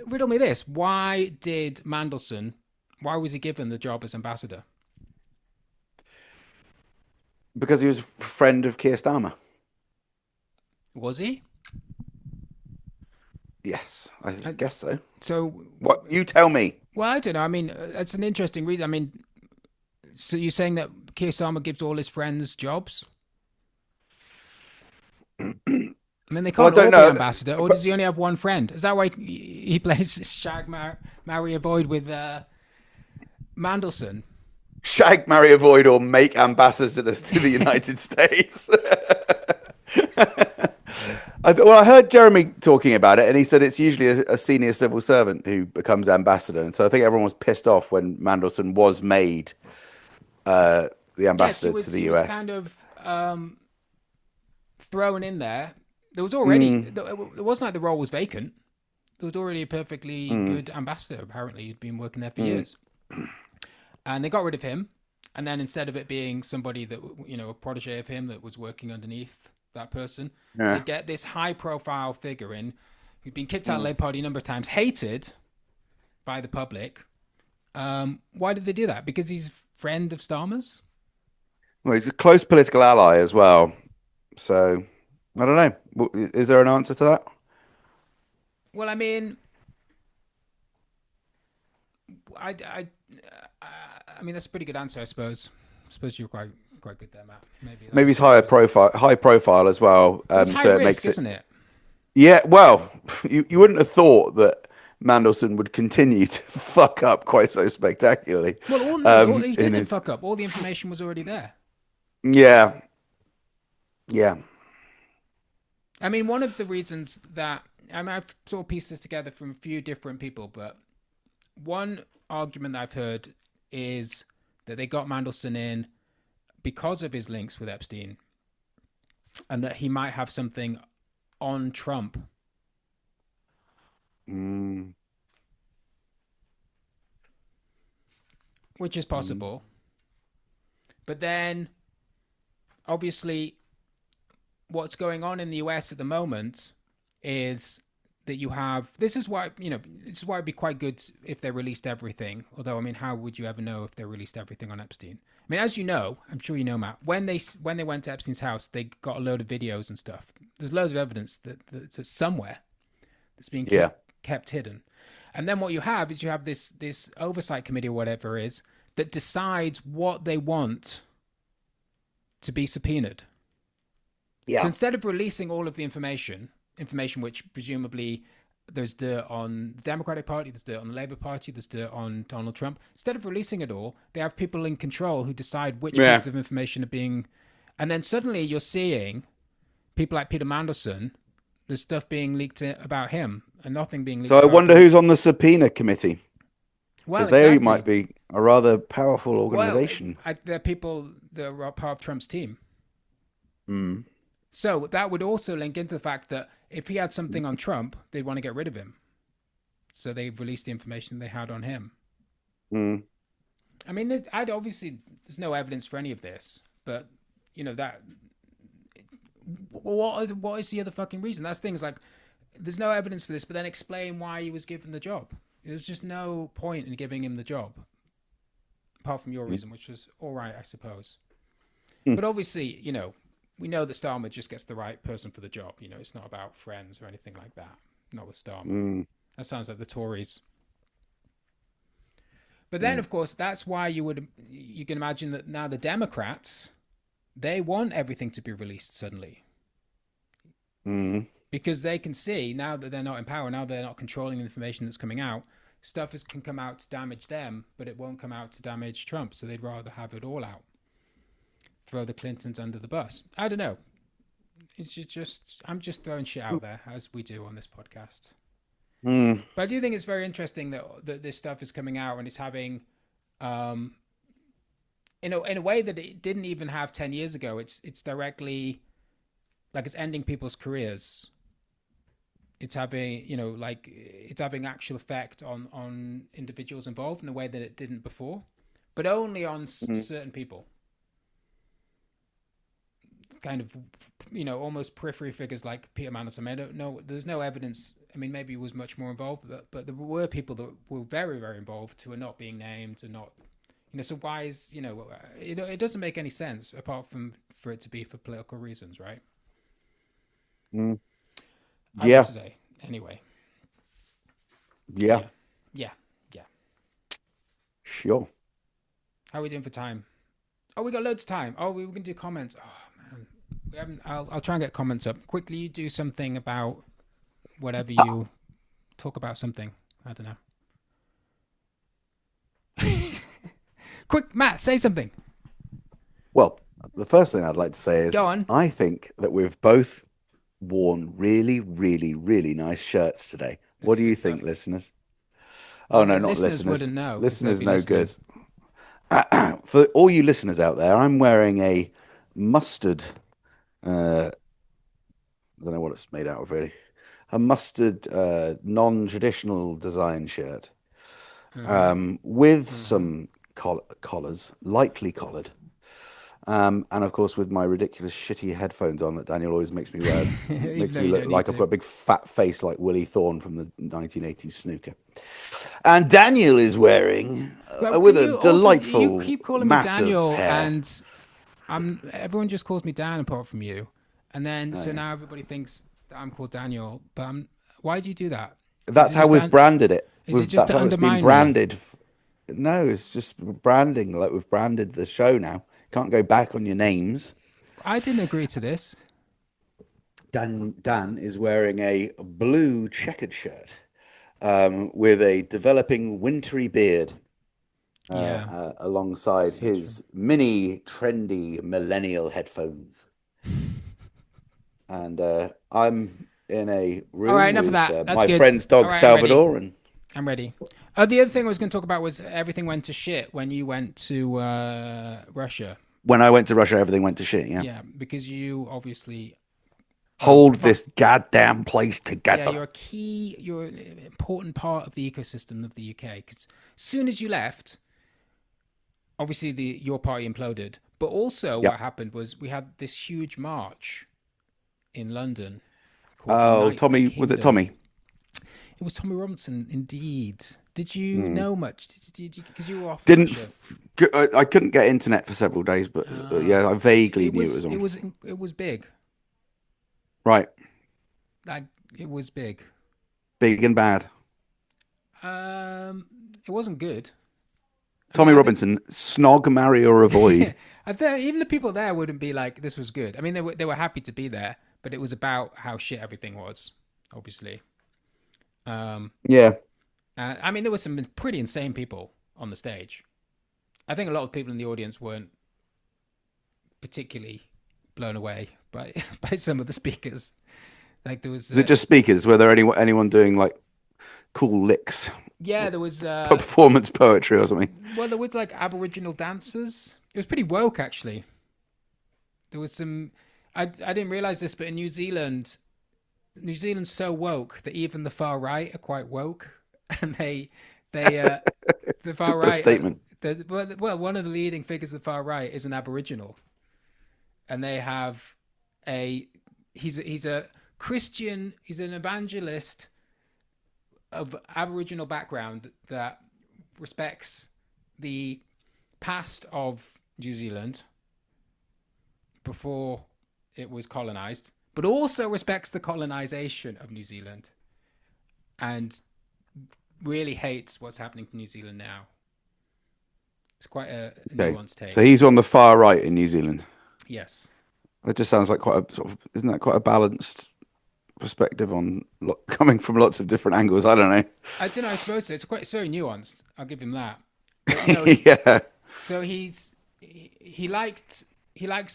riddle me this: why did Mandelson? Why was he given the job as ambassador? Because he was a friend of Keir Starmer. Was he? Yes, I Uh, guess so. so, What you tell me? well, I don't know. I mean, that's an interesting reason. I mean, so you're saying that Keir Starmer gives all his friends jobs? I mean, they Well, I can't don't all be know. ambassador, or does But he only have one friend? Is that why he plays shag, marry, avoid with Mandelson? shag, marry, avoid, or make ambassadors to the United States. I heard Jeremy talking about it, and he said it's usually a senior civil servant who becomes ambassador. And so I think everyone was pissed off when Mandelson was made the Yes, he ambassador to was. the He was US. kind of thrown in there. There was already. Mm, It wasn't like the role was vacant. There was already a perfectly mm, good ambassador. Apparently, he'd been working there for mm. years, and they got rid of him. And then instead of it being somebody that a protege of him that was working underneath that person, they Yeah. get this high-profile figure in who'd been kicked out of the Mm. Labour Party a number of times, hated by the public. Why did they do that? Because he's a friend of Starmer's. Well, he's a close political ally as well. So I don't know. Is there an answer to that? Well, I mean, I, I, I mean that's a pretty good answer, I suppose. I suppose you're quite good there, Matt. Maybe that Maybe is he's the answer. high profile as well. Well, it's high So it risk, makes it. isn't it? Yeah. Well, you wouldn't have thought that Mandelson would continue to fuck up quite so spectacularly. Well, no, he In didn't his. fuck up. All the information was already there. Yeah. Yeah. I mean, one of the reasons that I've sort of pieced this together from a few different people, but one argument that I've heard is that they got Mandelson in because of his links with Epstein, and that he might have something on Trump, Mm, which is mm, possible. But then, obviously, what's going on in the US at the moment is that you have this is why this is why it'd be quite good if they released everything. Although, I mean, how would you ever know if they released everything on Epstein? I mean, as you know, I'm sure you know, Matt, when they went to Epstein's house, they got a load of videos and stuff. There's loads of evidence that's somewhere that's being yeah. kept hidden. And then what you have is you have this oversight committee or whatever it is that decides what they want to be subpoenaed. So Yeah. instead of releasing all of the information which presumably there's dirt on the Democratic Party, there's dirt on the Labour Party, there's dirt on Donald Trump, instead of releasing it all, they have people in control who decide which Yeah. pieces of information are being. And then suddenly you're seeing people like Peter Mandelson, there's stuff being leaked about him and nothing being So leaked I about wonder Trump. who's on the subpoena committee Well, because they might exactly. be a rather powerful Well, organization. there are people that are part of Trump's team. Mm. So that would also link into the fact that if he had something on Trump, they'd want to get rid of him. So they released the information they had on him. Mm. I mean, I'd obviously there's no evidence for any of this, but that what is the other fucking reason? That's things like there's no evidence for this, but then explain why he was given the job. There's just no point in giving him the job, apart from your reason, which was all right, I suppose. Mm. But obviously, we know that Starmer just gets the right person for the job. You know, it's not about friends or anything like that. Not with Starmer. Mm, That sounds like the Tories. But then, mm, of course, that's why you can imagine that now the Democrats, they want everything to be released suddenly, mm, because they can see now that they're not in power, now they're not controlling the information that's coming out. Can come out to damage them, but it won't come out to damage Trump. So they'd rather have it all out, throw the Clintons under the bus. I don't know. It's just I'm just throwing shit out there as we do on this podcast. mm, But I do think it's very interesting that this stuff is coming out and it's having, um, in a way that it didn't even have 10 years ago. It's directly, like, it's ending people's careers. It's having, it's having actual effect on individuals involved in a way that it didn't before, but only on mm. certain people. Kind of, almost periphery figures like Peter Mandelson. I don't know. There's no evidence. I mean, maybe he was much more involved, but there were people that were very, very involved who are not being named and not, so why is, it doesn't make any sense apart from for it to be for political reasons, right? Mm. I would Yeah, say. Anyway. yeah, Yeah. Yeah. Yeah. sure. How are we doing for time? Oh, we got loads of time. Oh, we can do comments. Oh man, we haven't. I'll try and get comments up quickly. You do something about whatever you talk about. Something, I don't know. Quick, Matt, say something. Well, the first thing I'd like to say is Go on. I think that we've both worn really, really, really nice shirts today. What do you think, listeners? Oh, Well, no, the not listeners listeners. wouldn't know because they'd Listeners, be no listening. good. For all you listeners out there, I'm wearing a mustard, I don't know what it's made out of really, a mustard non-traditional design shirt with some collars, lightly collared. And of course, with my ridiculous shitty headphones on that Daniel always makes me wear, Even makes though me you look don't need like I've to. got a big fat face like Willie Thorne from the 1980s snooker. And Daniel is wearing Well, with can a you also? You delightful, keep calling me massive Daniel, hair. and everyone just calls me Dan apart from you, and then Oh, so yeah. now everybody thinks that I'm called Daniel. But why do you do that? Is That's it how just we've to, branded it. is it just That's to how it's been undermine me? branded. No, it's just branding. Like we've branded the show now. Can't go back on your names. I didn't agree to this. Dan is wearing a blue checkered shirt with a developing wintry beard Yeah, alongside so true. his mini trendy millennial headphones. And I'm in a All right, room enough of with that. That's my good. friend's All dog right, I'm ready. Salvador. And I'm ready. The other thing I was going to talk about was everything went to shit when you went to Russia. when I went to Russia, everything went to shit. Yeah. Yeah, because you obviously Hold apart, this goddamn place yeah, together. you're an important part of the ecosystem of the UK. Because as soon as you left, obviously your party imploded. But also, Yep. what happened was we had this huge march in London called Oh, Unite the Tommy, was it Kingdom. Tommy? It was Tommy Robinson, indeed. Did you Hmm. know much? Because you were off in Didn't Russia. I couldn't get internet for several days, but yeah, I vaguely It knew it was was it on. was it was big. Right, Like, it was big. big and bad. It wasn't good. I mean, Tommy I think Robinson, snog, marry or avoid. I think even the people there wouldn't be like, this was good. I mean, they were happy to be there, but it was about how shit everything was, obviously. Um, Yeah, I mean, there were some pretty insane people on the stage. I think a lot of people in the audience weren't particularly blown away by by some of the speakers. Like there was, was it just speakers? Were there anyone doing like cool licks, yeah, there was. performance poetry or something? Well, there was like Aboriginal dancers. It was pretty woke, actually. There was some. I didn't realize this, but in New Zealand, New Zealand's so woke that even the far right are quite woke, and they the far What a right. statement. Well, one of the leading figures of the far right is an Aboriginal, and they have a he's a Christian. He's an evangelist of Aboriginal background that respects the past of New Zealand before it was colonized, but also respects the colonization of New Zealand and really hates what's happening to New Zealand now. It's quite a Okay. nuanced So take. he's on the far right in New Zealand. Yes. That just sounds like quite a sort of, isn't that quite a balanced perspective on coming from lots of different angles? I don't know. I don't know. I suppose so. It's very nuanced. I'll give him that. But no, Yeah. so he likes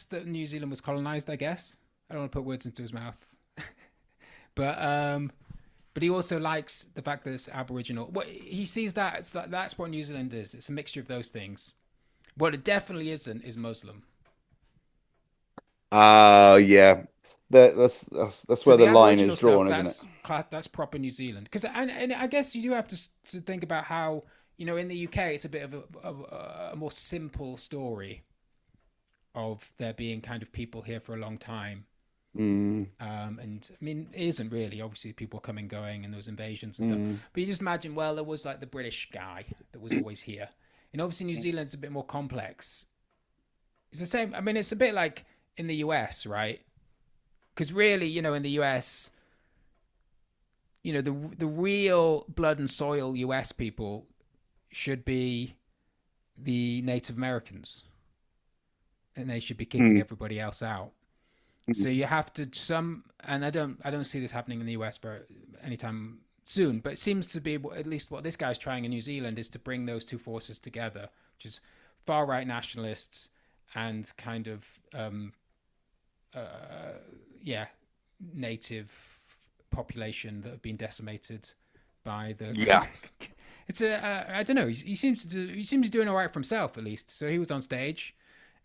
that New Zealand was colonized. I guess I don't want to put words into his mouth, but but he also likes the fact that it's Aboriginal. What he sees that it's like that's what New Zealand is. It's a mixture of those things. What it definitely isn't is Muslim. Yeah. That's So where the the line Aboriginal is stuff, drawn, isn't it? that's proper New Zealand. Because and I guess you do have to think about how in the UK it's a bit of a more simple story of there being kind of people here for a long time. Mm, And I mean, it isn't really. Obviously, people coming, going, and there was invasions and stuff. mm. But you just imagine, well, there was like the British guy that was always here, and obviously New Zealand's a bit more complex. It's the same. I mean, it's a bit like in the US, right? Because really, in the US, the real blood and soil US people should be the Native Americans, and they should be kicking Mm. everybody else out. So you have to and I don't see this happening in the US for anytime soon, but it seems to be at least what this guy's trying in New Zealand is to bring those two forces together, which is far right nationalists and kind of yeah, native population that have been decimated by the. Yeah. It's I don't know. He seems to be doing all right for himself at least. So he was on stage,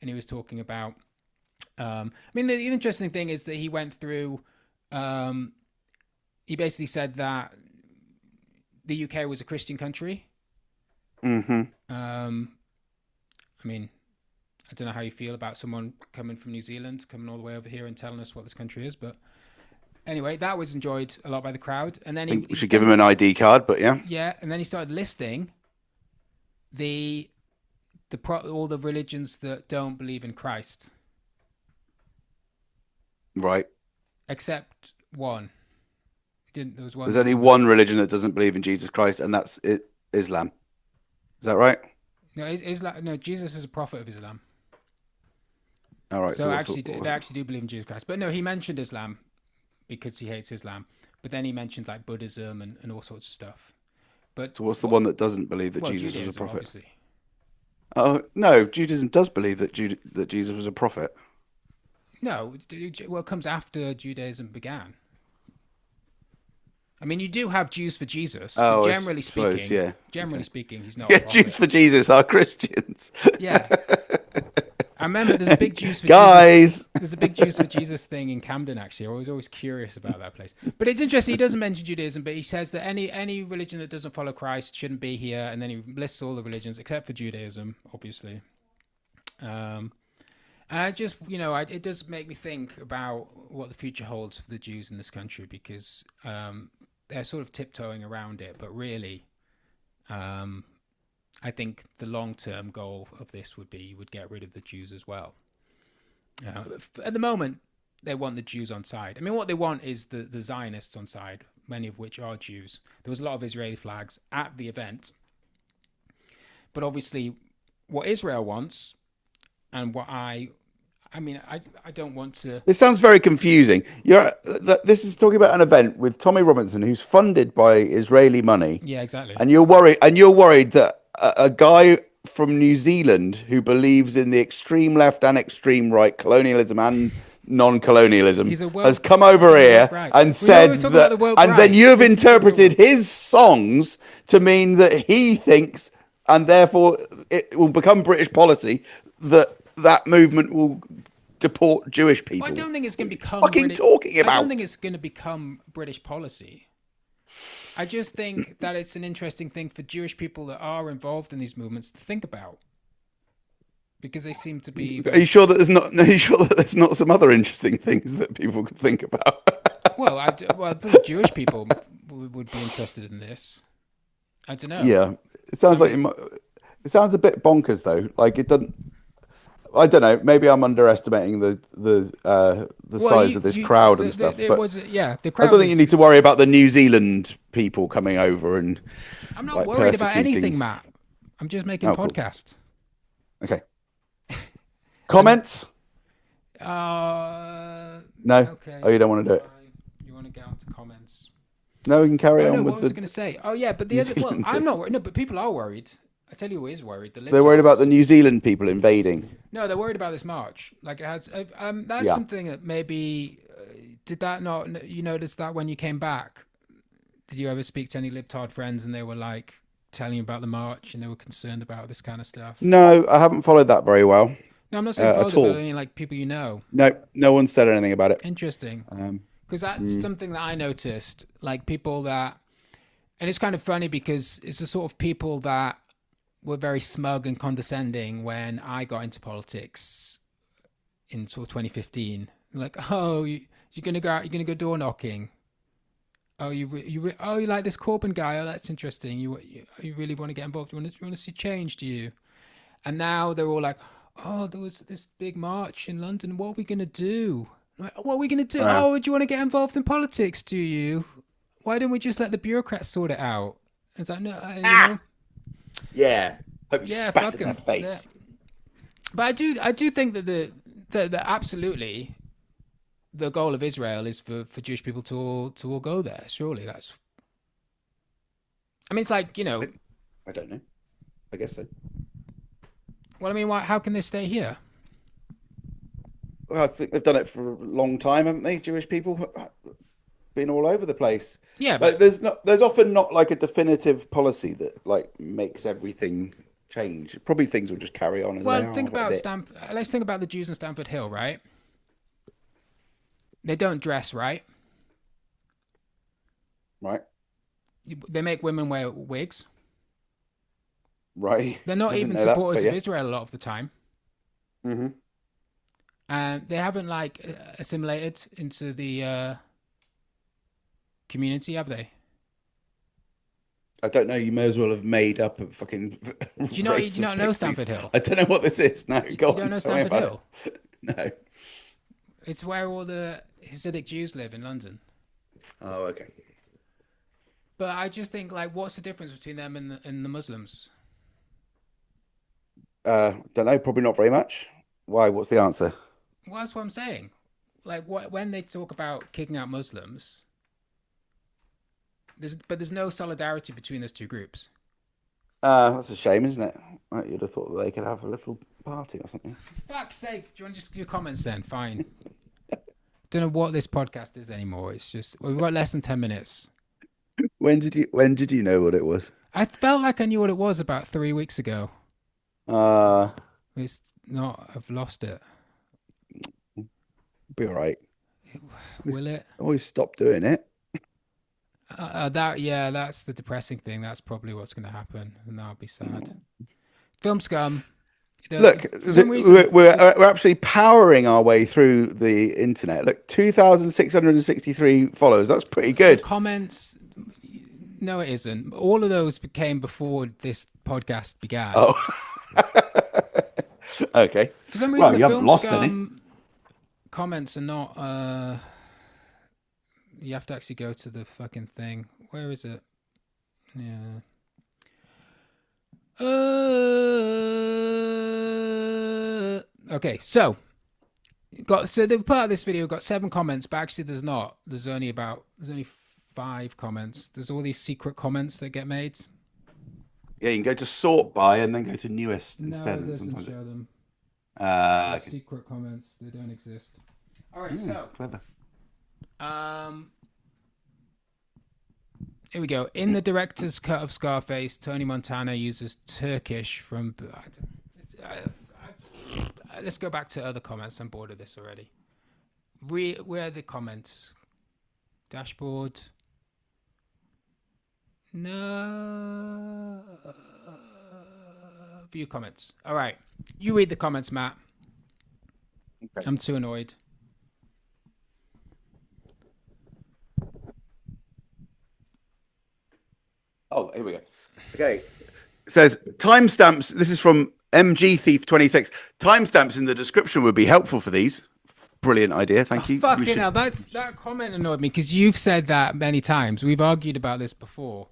and he was talking about. I mean, the interesting thing is that he went through. He basically said that the UK was a Christian country. Hmm. I mean, I don't know how you feel about someone coming from New Zealand, coming all the way over here and telling us what this country is, but anyway, that was enjoyed a lot by the crowd. And then I think we should give him an ID card, but yeah. yeah, and then he started listing the all the religions that don't believe in Christ, Right. except one. Didn't there was one? There's only one religion that doesn't believe in Jesus Christ, and that's it, Islam. Is that right? No, Islam. No, Jesus is a prophet of Islam. All right. So actually, they actually do believe in Jesus Christ. But no, he mentioned Islam because he hates Islam. But then he mentioned like Buddhism and all sorts of stuff. But So what's the one that doesn't believe that Jesus Judaism, was a prophet? obviously. Oh no, Judaism does believe that that Jesus was a prophet. No, well, it comes after Judaism began. I mean, you do have Jews for Jesus, but Oh, I generally suppose, speaking, yeah. generally Okay. speaking, he's not a Yeah, prophet. Jews for Jesus are Christians. Yeah, I remember there's a big Jews for Jesus. Guys. There's a big Jews for Jesus thing in Camden. Actually, I was always curious about that place. But it's interesting. He doesn't mention Judaism, but he says that any religion that doesn't follow Christ shouldn't be here, and then he lists all the religions except for Judaism, obviously. And I just, it does make me think about what the future holds for the Jews in this country because they're sort of tiptoeing around it, but really, I think the long-term goal of this would be you would get rid of the Jews as well. At the moment, they want the Jews on side. I mean, what they want is the Zionists on side, many of which are Jews. There was a lot of Israeli flags at the event. But obviously, what Israel wants and what I don't want to. This sounds very confusing. This is talking about an event with Tommy Robinson, who's funded by Israeli money, Yeah, exactly. and you're worried that a guy from New Zealand who believes in the extreme left and extreme right, colonialism and non-colonialism, has come over here right. and said that, and then you have interpreted his songs to mean that he thinks, and therefore it will become British policy that movement will deport Jewish people. Well, I don't think it's going to become talking about. I don't think it's going to become British policy. I just think that it's an interesting thing for Jewish people that are involved in these movements to think about, because they seem to be. Are you sure that there's not? Are you sure that there's not some other interesting things that people could think about? Well, the Jewish people would be interested in this. I don't know. Yeah, it sounds like it sounds a bit bonkers though. Like it doesn't. I don't know. Maybe I'm underestimating the Well, size of this crowd and stuff. it But was, yeah, the I crowd don't think you was. need to worry about the New Zealand people coming over and I'm not like worried about anything, persecuting. Matt. I'm just making Oh, cool. podcasts. Okay. And Comments? uh, No. okay, Oh, you don't want to do it. fine. You want to get onto comments? No, we can carry Oh no, on what with was I the going to say? Oh yeah, but the New other. Well, Zealand I'm thing. not worried. No, but people are worried. I tell you who is worried. The They're worried about the libtards. New Zealand people invading. No, they're worried about this march. Like it has. That's Yeah. something that maybe. Did that not? You noticed that when you came back? Did you ever speak to any libtard friends and they were like telling you about the march and they were concerned about this kind of stuff? No, I haven't followed that very well No, I'm not saying followed at it, but I all. mean like people you know. No, no one said anything about it. Interesting. Um, Because that's mm, something that I noticed. Like people that, and it's kind of funny because it's the sort of people that were very smug and condescending when I got into politics in sort of 2015. Like, oh, you're gonna go out, you're gonna go door knocking. Oh, oh, you like this Corbyn guy? Oh, that's interesting. You really want to get involved? You want to see change? Do you? And now they're all like, oh, there was this big march in London. What are we gonna do? Like, what are we gonna do? uh, Oh, do you want to get involved in politics? Do you? Why don't we just let the bureaucrats sort it out? It's like, no, yeah. Hope you yeah, spat fuck in their them. Yeah. face. But I do think that the absolutely the goal of Israel is for Jewish people to all go there. Surely that's. I mean, it's like I, I don't know. I guess so. well, I mean, why? How can they stay here? Well, I think they've done it for a long time, haven't they? Jewish people been all over the place. Yeah, Like, but there's often not like a definitive policy that like makes everything change. Probably things will just carry on as well, they are think for a about bit, Stanford. Let's think about the Jews in Stamford Hill, right? They don't dress right. right? They make women wear wigs. Right. They're not I didn't even know that, but supporters of yeah. Israel a lot of the time, Hmm. and they haven't like assimilated into the community, have they? I don't know. You may as well have made up a fucking Do race you of not know pixies. Stamford Hill? I don't know what this is. No, go You don't on. know Tell me Stamford about Hill? it. No. It's where all the Hasidic Jews live in London. Oh, okay. But I just think, like, what's the difference between them and the Muslims? Don't know. Probably not very much. Why? What's the answer? Well, that's what I'm saying. Like, when they talk about kicking out Muslims, there's no solidarity between those two groups. That's a shame, isn't it? You'd have thought that they could have a little party or something. For fuck's sake, do you want to just do comments then? Fine. Don't know what this podcast is anymore. It's just we've got less than 10 minutes. When did you know what it was? I felt like I knew what it was about 3 weeks ago. Uh, It's not. I've lost it. be all right. Will it? Always stop doing it. That's the depressing thing. That's probably what's going to happen, and that'll be sad. Film scum. Look, For some reason, we're actually powering our way through the internet. Look, 2,663 followers. That's pretty the good. comments. No, it isn't. All of those became before this podcast began. Oh, okay. For some reason, Well, the you haven't film lost any. scum comments are not. You have to actually go to the fucking thing. Where is it? Yeah. Okay, so the part of this video got 7 comments, but actually there's not. There's only 5 comments. There's all these secret comments that get made. Yeah, you can go to sort by and then go to newest No, instead. it And doesn't sometimes show them. okay. Secret comments. They don't exist. All right, so Clever. here we go. In the director's cut of Scarface, Tony Montana uses Turkish from. Let's go back to other comments. I'm bored of this already. Where are the comments? Dashboard. No. View comments. All right. You read the comments, Matt. Okay. I'm too annoyed. Oh, here we go. Okay. It says timestamps. This is from MG Thief 26. Timestamps in the description would be helpful for these. Brilliant idea. Thank you. Fucking hell, that comment annoyed me because you've said that many times. We've argued about this before.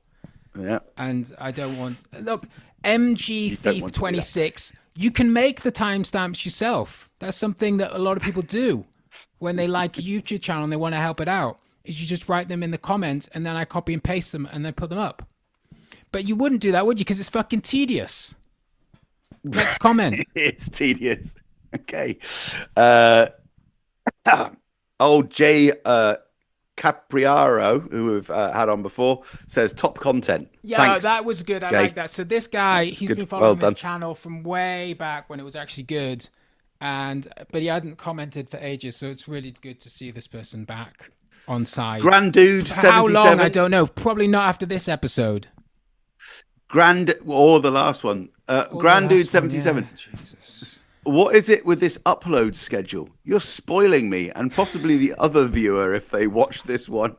Yeah. And I don't want... Look, MG Thief 26, you can make the timestamps yourself. That's something that a lot of people do when they like a YouTube channel and they want to help it out. Is you just write them in the comments and then I copy and paste them and then put them up. But you wouldn't do that, would you? Because it's fucking tedious. Next comment. It's tedious. Okay. Old Jay Capriaro, who we've had on before, says top content. Yeah, Thanks, that was good. I Jay. like that. So this guy, he's been following this channel from way back when it was actually good, but he hadn't commented for ages. So it's really good to see this person back on side. Grand Dude 77. How long? I don't know. Probably not after this episode. Or the last one. Grand Dude 77. Yeah. Jesus. What is it with this upload schedule? You're spoiling me and possibly the other viewer if they watch this one.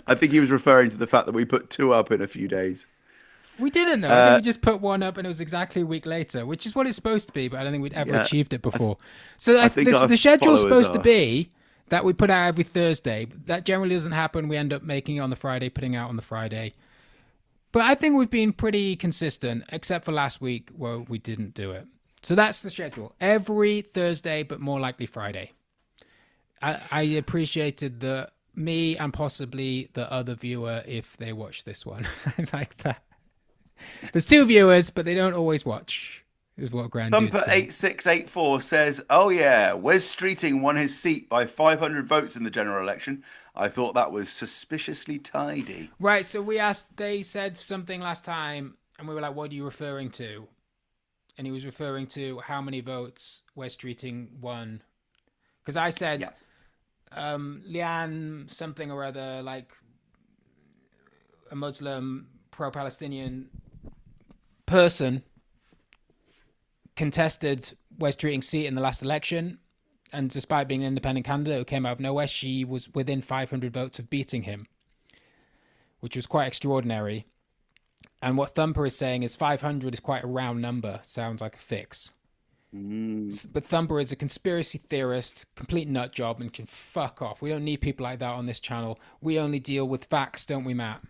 I think he was referring to the fact that we put 2 up in a few days. We didn't, though. I think we just put 1 up and it was exactly a week later, which is what it's supposed to be, but I don't think we'd ever achieved it before. So the schedule's supposed to be that we put out every Thursday. That generally doesn't happen. We end up making it on the Friday, putting out on the Friday. But I think we've been pretty consistent, except for last week where we didn't do it. So that's the schedule. Every Thursday, but more likely Friday. I appreciated me and possibly the other viewer if they watch this one. I like that. There's 2 viewers, but they don't always watch, is what Grand Dude Thumper 8684 says, oh yeah, Wes Streeting won his seat by 500 votes in the general election. I thought that was suspiciously tidy. Right, so they said something last time, and we were like, what are you referring to? And he was referring to how many votes Wes Streeting won. Because I said, Liane something or other, like a Muslim pro-Palestinian person contested Wes Streeting's seat in the last election. And despite being an independent candidate who came out of nowhere, she was within 500 votes of beating him, which was quite extraordinary. And what Thumper is saying is 500 is quite a round number. Sounds like a fix. But Thumper is a conspiracy theorist, complete nut job, and can fuck off. We don't need people like that on this channel. We only deal with facts, don't we, Matt?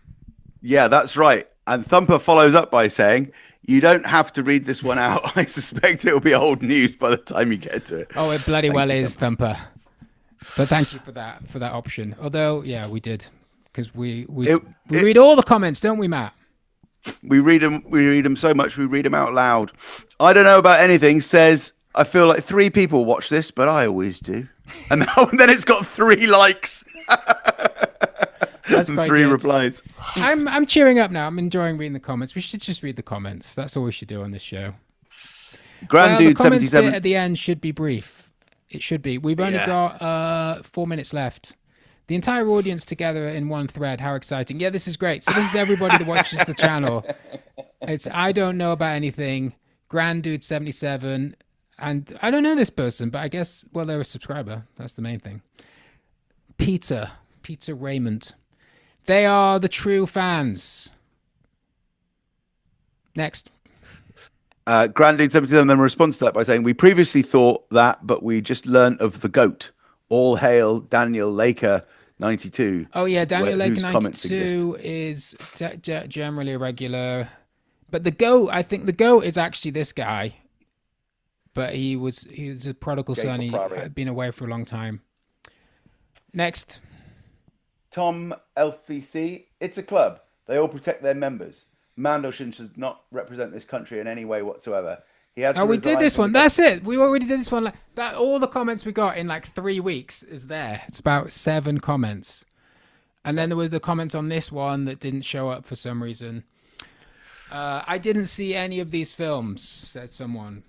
Yeah, that's right. And Thumper follows up by saying, you don't have to read this one out. I suspect it will be old news by the time you get to it. Oh, it bloody well is, Thumper. But thank you for that option. Although, yeah, we did. Because we read all the comments, don't we, Matt? We read them so much, we read them out loud. I don't know about anything says, I feel like 3 people watch this, but I always do. And then it's got 3 likes. That's quite 3 good. replies. I'm cheering up now. I'm enjoying reading the comments. We should just read the comments. That's all we should do on this show. Grand Dude the comments 77 bit at the end should be brief. It should be. We've only got 4 minutes left. The entire audience together in one thread. How exciting. Yeah, this is great. So this is everybody that watches the channel. It's I don't know about anything. Grand Dude 77. And I don't know this person, but I guess, well, they're a subscriber. That's the main thing. Peter Raymond. They are the true fans. Next. Grand Dude 77 then responds to that by saying, we previously thought that, but we just learnt of the GOAT. All hail Daniel Laker 92. Oh yeah, Daniel Laker 92 is generally a regular, but the GOAT, I think the GOAT is actually this guy, but he was a prodigal son. He had been away for a long time. Next, Tom LFC. It's a club. They all protect their members. Mandelson should not represent this country in any way whatsoever. We did this one. That's it. We already did this one. That all the comments we got in like 3 weeks is there. It's about 7 comments, and then there was the comments on this one that didn't show up for some reason. I didn't see any of these films, said someone.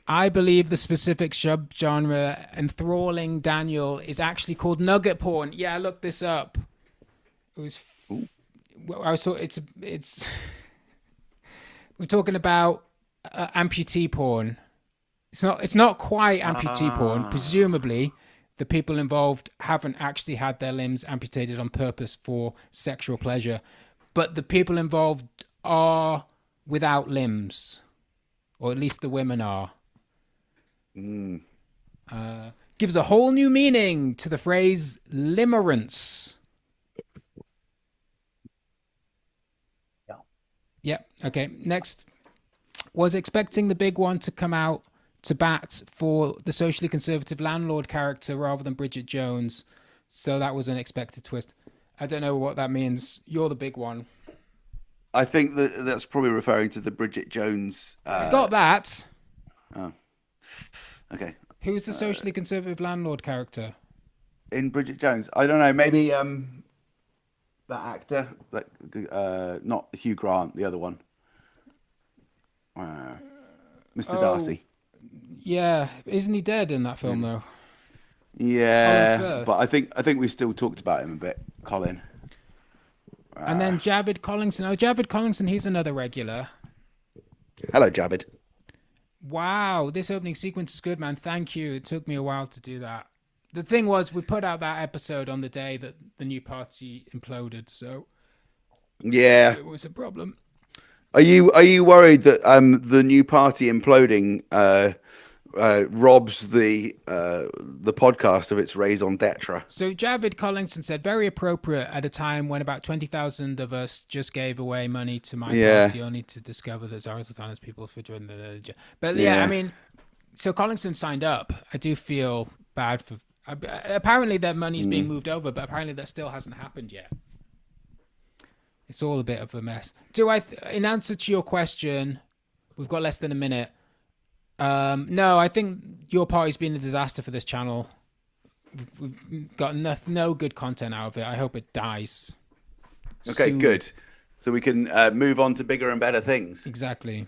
I believe the specific subgenre enthralling Daniel is actually called nugget porn. Yeah, I looked this up. It was. I saw it's. We're talking about. Amputee porn. It's not quite amputee porn. Presumably, the people involved haven't actually had their limbs amputated on purpose for sexual pleasure, but the people involved are without limbs. or at least the women are. Mm. Gives a whole new meaning to the phrase limerence. Yeah. Yep. Okay. Next. Was expecting the big one to come out to bat for the socially conservative landlord character rather than Bridget Jones. So that was an unexpected twist. I don't know what that means. You're the big one. I think that's probably referring to the Bridget Jones. I got that. Oh, okay. Who's the socially conservative landlord character? In Bridget Jones, I don't know. Maybe that actor, that not Hugh Grant, the other one, Mr. Oh, Darcy. yeah. Isn't he dead in that film, though? Colin Yeah, but Firth. I think we still talked about him a bit, Colin. And then Javid Collingson. Oh, Javid Collingson, he's another regular. Hello, Jabid. Wow, this opening sequence is good, man. Thank you. It took me a while to do that. The thing was, we put out that episode on the day that the new party imploded, so Yeah. it was a problem. Are you worried that the new party imploding robs the podcast of its raison d'etre? So Javid Collingson said, very appropriate at a time when about 20,000 of us just gave away money to my Yeah, party, only to discover that Zara Sultana's people for joining the... But yeah, I yeah. mean, so Collingson signed up. I do feel bad for... Apparently their money's being moved over, but apparently that still hasn't happened yet. It's all a bit of a mess. In answer to your question, we've got less than a minute. No, I think your party's been a disaster for this channel. We've got no good content out of it. I hope it dies Okay, soon. good. So we can move on to bigger and better things. Exactly.